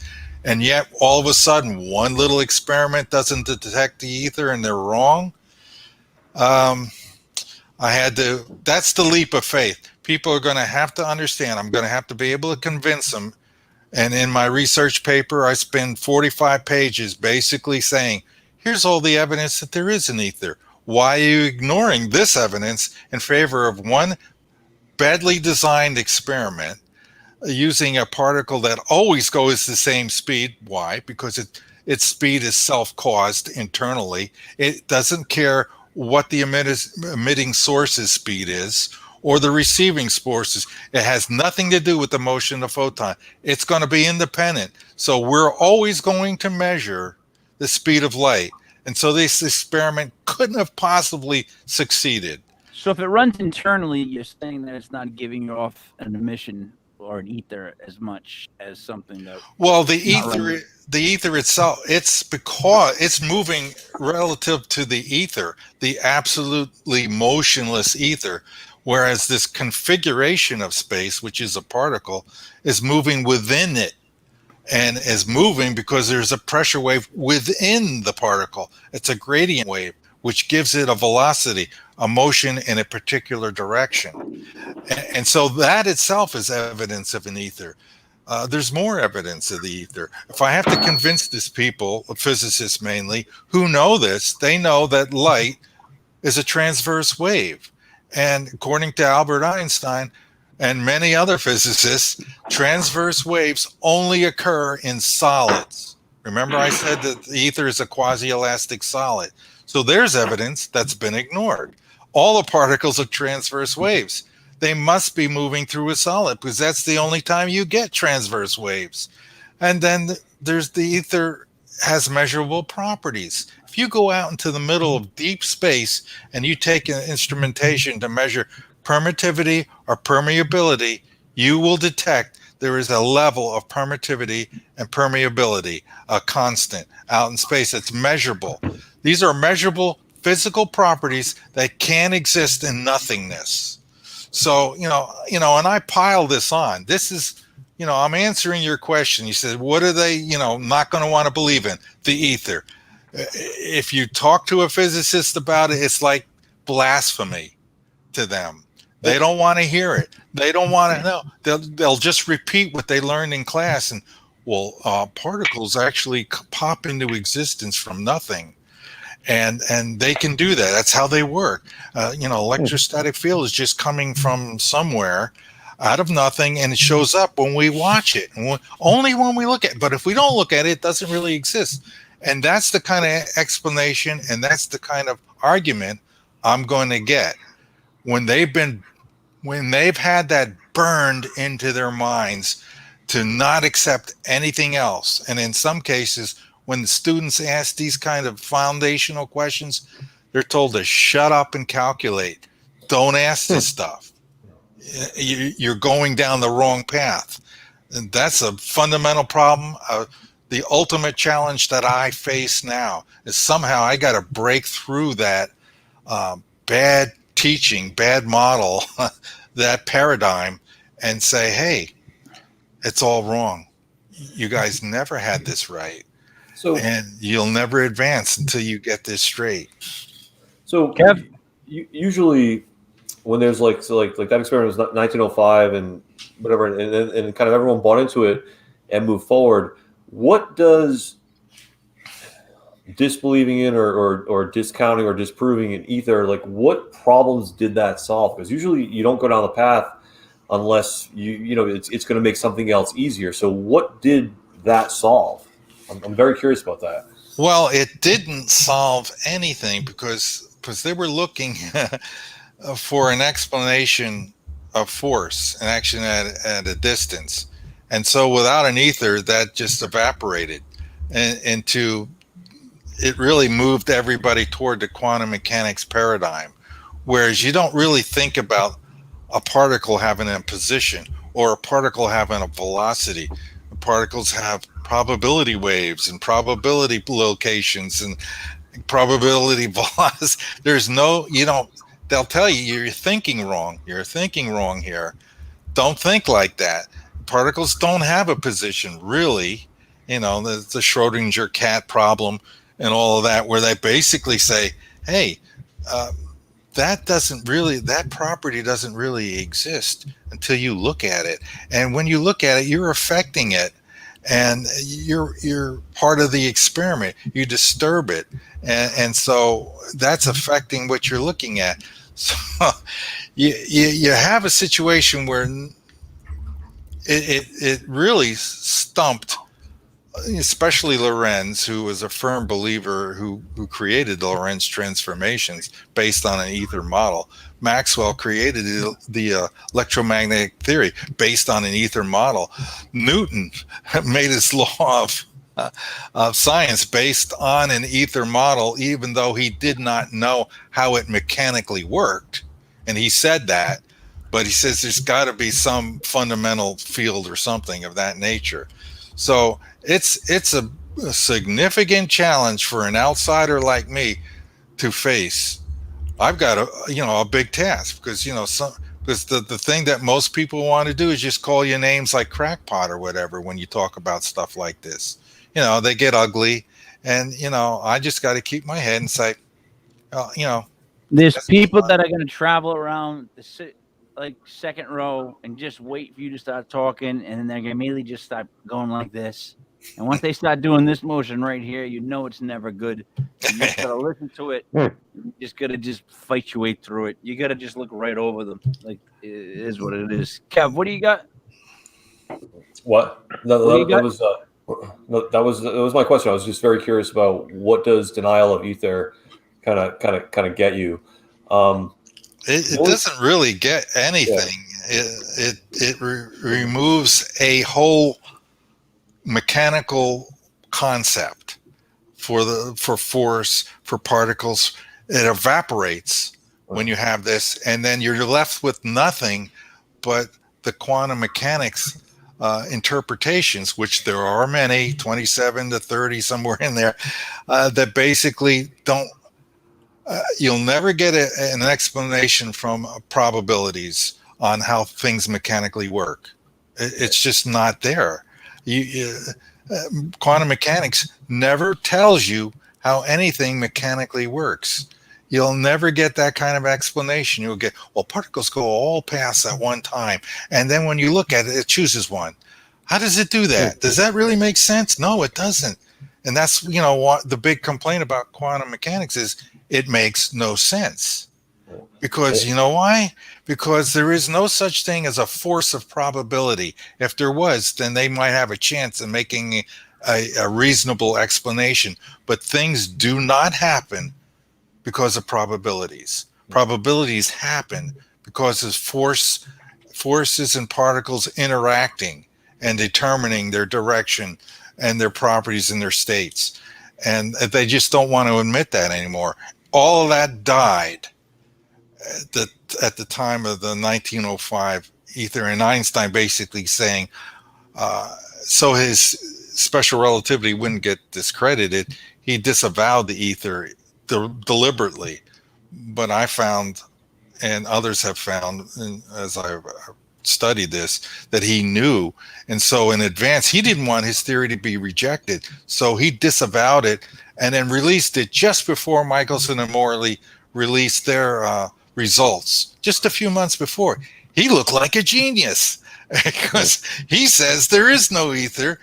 And yet all of a sudden one little experiment doesn't detect the ether and they're wrong. That's the leap of faith. People are going to have to understand. I'm going to have to be able to convince them. And in my research paper, I spend 45 pages basically saying, here's all the evidence that there is an ether. Why are you ignoring this evidence in favor of one badly designed experiment using a particle that always goes the same speed? Why? Because its speed is self-caused internally. It doesn't care what the emitting source's speed is or the receiving sources. It has nothing to do with the motion of the photon. It's going to be independent. So we're always going to measure the speed of light. And so this experiment couldn't have possibly succeeded. So if it runs internally, you're saying that it's not giving you off an emission or an ether as much as something that... Well, the ether itself, it's because it's moving relative to the ether, the absolutely motionless ether, whereas this configuration of space, which is a particle, is moving within it. And is moving because there's a pressure wave within the particle. It's a gradient wave, which gives it a velocity, a motion in a particular direction. And so that itself is evidence of an ether. There's more evidence of the ether. If I have to convince these people, physicists mainly, who know this, they know that light is a transverse wave. And according to Albert Einstein, and many other physicists, transverse waves only occur in solids. Remember I said that the ether is a quasi-elastic solid. So there's evidence that's been ignored. All the particles are transverse waves. They must be moving through a solid because that's the only time you get transverse waves. And then there's the ether has measurable properties. If you go out into the middle of deep space and you take an instrumentation to measure permittivity or permeability, you will detect there is a level of permittivity and permeability, a constant out in space. It's measurable. These are measurable physical properties that can exist in nothingness. So, and I pile this on. This is, I'm answering your question. You said, what are they, not going to want to believe in? The ether. If you talk to a physicist about it, it's like blasphemy to them. They don't want to hear it. They don't want to know. They'll just repeat what they learned in class. And particles actually pop into existence from nothing. And they can do that. That's how they work. Electrostatic field is just coming from somewhere out of nothing, and it shows up when we watch it. And only when we look at it. But if we don't look at it, it doesn't really exist. And that's the kind of explanation, and that's the kind of argument I'm going to get when they've had that burned into their minds to not accept anything else. And in some cases, when the students ask these kind of foundational questions, they're told to shut up and calculate. Don't ask this stuff. You're going down the wrong path. And that's a fundamental problem. The ultimate challenge that I face now is somehow I got to break through that bad teaching, bad model, that paradigm, and say, hey, it's all wrong. You guys never had this right. And you'll never advance until you get this straight. So, Kev, usually when there's like that experiment was 1905 and whatever, and kind of everyone bought into it and moved forward. What does disbelieving in or discounting or disproving an ether, like what problems did that solve? Because usually you don't go down the path unless it's going to make something else easier. So what did that solve? I'm very curious about that. Well, it didn't solve anything because they were looking for an explanation of force and action at a distance. And so without an ether, that just evaporated into, it really moved everybody toward the quantum mechanics paradigm, whereas you don't really think about a particle having a position or a particle having a velocity. Particles have probability waves and probability locations and probability velocity. There's no, they'll tell you you're thinking wrong. You're thinking wrong here. Don't think like that. Particles don't have a position, really. The Schrodinger cat problem and all of that, where they basically say, hey, that property doesn't really exist until you look at it. And when you look at it, you're affecting it. And you're part of the experiment. You disturb it. And so that's affecting what you're looking at. So you have a situation where it really stumped, especially Lorentz, who was a firm believer who created the Lorentz transformations based on an ether model. Maxwell created the electromagnetic theory based on an ether model. Newton made his law of science based on an ether model, even though he did not know how it mechanically worked. And he said that, but he says there's got to be some fundamental field or something of that nature. So it's a significant challenge for an outsider like me to face. I've got a big task because because the thing that most people want to do is just call you names like crackpot or whatever when you talk about stuff like this. They get ugly, and I just got to keep my head and say, there's people that are going to travel around the second row and just wait for you to start talking, and then they're going to immediately just start going like this. And once they start doing this motion right here, it's never good. You just got to listen to it. You just got to fight your way through it. You got to just look right over them. Like, it is what it is. Kev, what do you got? What? That was my question. I was just very curious about what does denial of ether kind of get you. It doesn't really get anything. Yeah. It removes a whole mechanical concept for force, for particles. It evaporates when you have this, and then you're left with nothing but the quantum mechanics interpretations, which there are many, 27 to 30, somewhere in there, that basically don't. You'll never get an explanation from probabilities on how things mechanically work. It's just not there. Quantum mechanics never tells you how anything mechanically works. You'll never get that kind of explanation. You'll get, well, particles go all past at one time, and then when you look at it, it chooses one. How does it do that? Does that really make sense? No, it doesn't. And that's, what the big complaint about quantum mechanics is. It makes no sense. Because you know why? Because there is no such thing as a force of probability. If there was, then they might have a chance of making a reasonable explanation. But things do not happen because of probabilities. Probabilities happen because of forces and particles interacting and determining their direction and their properties and their states. And they just don't want to admit that anymore. All of that died at the time of the 1905 ether, and Einstein basically saying, so his special relativity wouldn't get discredited, he disavowed the ether deliberately. But I found, and others have found, as I studied this, that he knew. And so in advance, he didn't want his theory to be rejected. So he disavowed it and then released it just before Michelson and Morley released their results, just a few months before. He looked like a genius because he says there is no ether.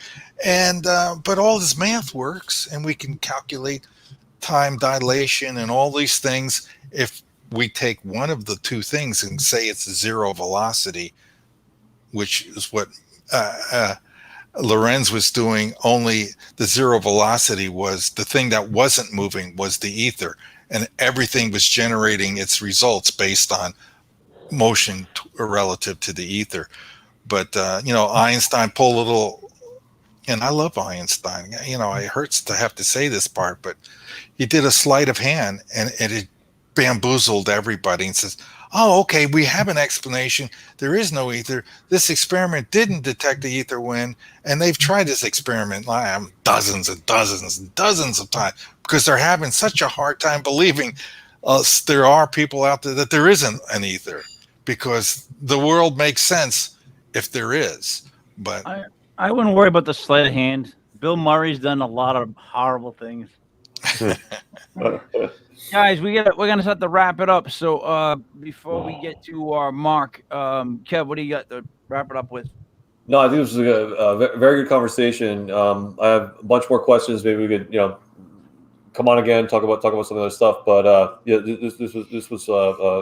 And but all this math works, and we can calculate time dilation and all these things. If we take one of the two things and say it's a zero velocity, which is what Lorentz was doing, only the zero velocity was the thing that wasn't moving was the ether, and everything was generating its results based on motion relative to the ether. But Einstein pulled a little, and I love Einstein. It hurts to have to say this part, but he did a sleight of hand, and it bamboozled everybody and says, oh, okay, we have an explanation. There is no ether. This experiment didn't detect the ether wind, and they've tried this experiment dozens and dozens and dozens of times because they're having such a hard time believing there are people out there that there isn't an ether, because the world makes sense if there is. But I wouldn't worry about the sleight of hand. Bill Murray's done a lot of horrible things. Guys, we're gonna start to wrap it up. So before we get to our Mark, Kev, what do you got to wrap it up with? No, I think this was a very good conversation. I have a bunch more questions. Maybe we could, come on again, talk about some of the other stuff. But this was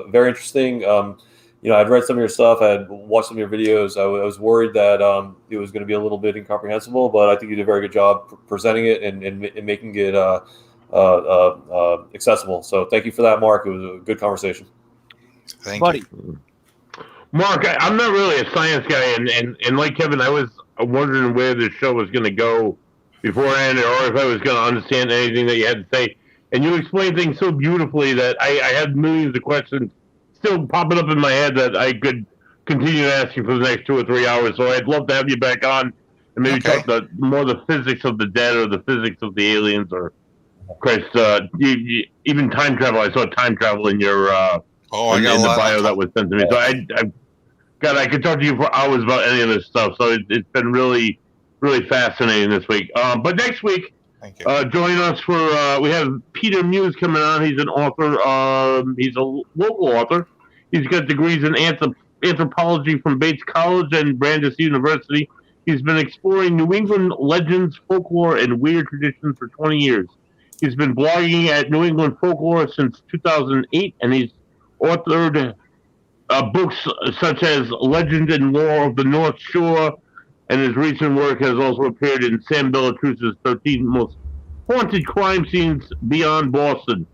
very interesting. I'd read some of your stuff. I had watched some of your videos. I was worried that it was going to be a little bit incomprehensible, but I think you did a very good job presenting it and making it accessible. So thank you for that, Mark. It was a good conversation. Thank Buddy. you. Mark, I'm not really a science guy, and like Kevin, I was wondering where this show was going to go beforehand, or if I was going to understand anything that you had to say. And you explained things so beautifully that I had millions of questions still popping up in my head that I could continue to ask you for the next 2 or 3 hours. So I'd love to have you back on and maybe talk more the physics of the dead or the physics of the aliens, or Christ, even time travel. I saw time travel in your in the bio that was sent to me. So I could talk to you for hours about any of this stuff. So it's been really, really fascinating this week. But next week, join us for we have Peter Muse coming on. He's an author. He's a local author. He's got degrees in anthropology from Bates College and Brandeis University. He's been exploring New England legends, folklore, and weird traditions for 20 years. He's been blogging at New England Folklore since 2008, and he's authored books such as Legend and Lore of the North Shore, and his recent work has also appeared in Sam Bellatrus's 13 Most Haunted Crime Scenes Beyond Boston.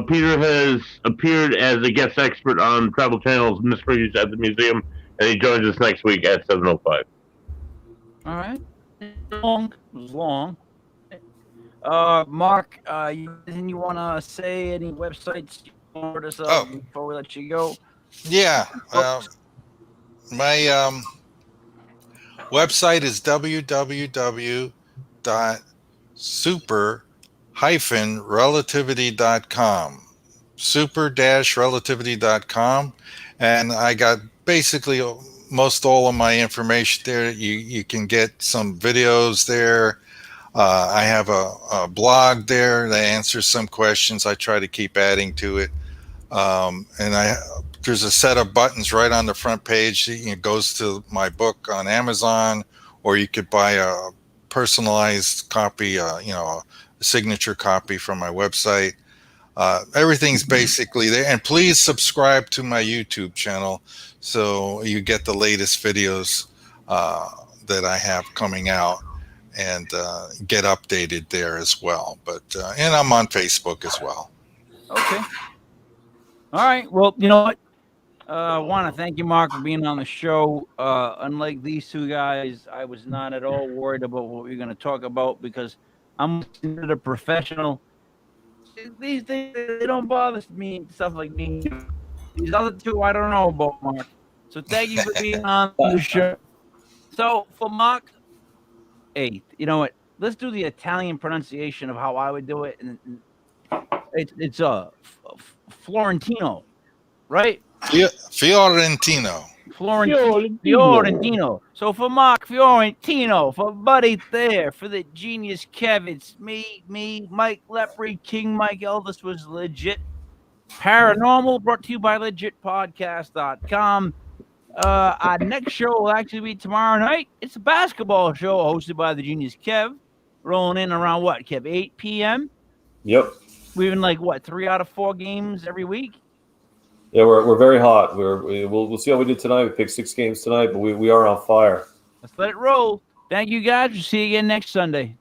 Peter has appeared as a guest expert on Travel Channel's Mysteries at the Museum, and he joins us next week at 7:05. All right. It was long. Mark, anything you want to say? Any websites you want us before we let you go? Yeah. My Website is www.super-relativity.com. Super-relativity.com. And I got basically most all of my information there. You can get some videos there. I have a blog there that answers some questions. I try to keep adding to it. And there's a set of buttons right on the front page. It goes to my book on Amazon, or you could buy a personalized copy, a signature copy from my website. Everything's basically there. And please subscribe to my YouTube channel so you get the latest videos that I have coming out, and get updated there as well. But and I'm on Facebook as well. Okay. All right. Well, you know what? I want to thank you, Mark, for being on the show. Unlike these two guys, I was not at all worried about what we were going to talk about because I'm considered a professional. These things, they don't bother me, stuff like me. These other two, I don't know about, Mark. So thank you for being on the show. So for Mark 8th, you know what? Let's do the Italian pronunciation of how I would do it. And it's Fiorentino, right? Fiorentino. Fiorentino. So for Mark Fiorentino, for Buddy there, for the genius Kev, it's me, Mike Lepre, King Mike Elvis was Legit Paranormal, brought to you by legitpodcast.com. Our next show will actually be tomorrow night. It's a basketball show hosted by the genius Kev, rolling in around what, Kev, 8 p.m.? Yep. We've been 3 out of 4 games every week. Yeah, we're very hot. We'll see how we did tonight. We picked 6 games tonight, but we are on fire. Let's let it roll. Thank you, guys. We'll see you again next Sunday.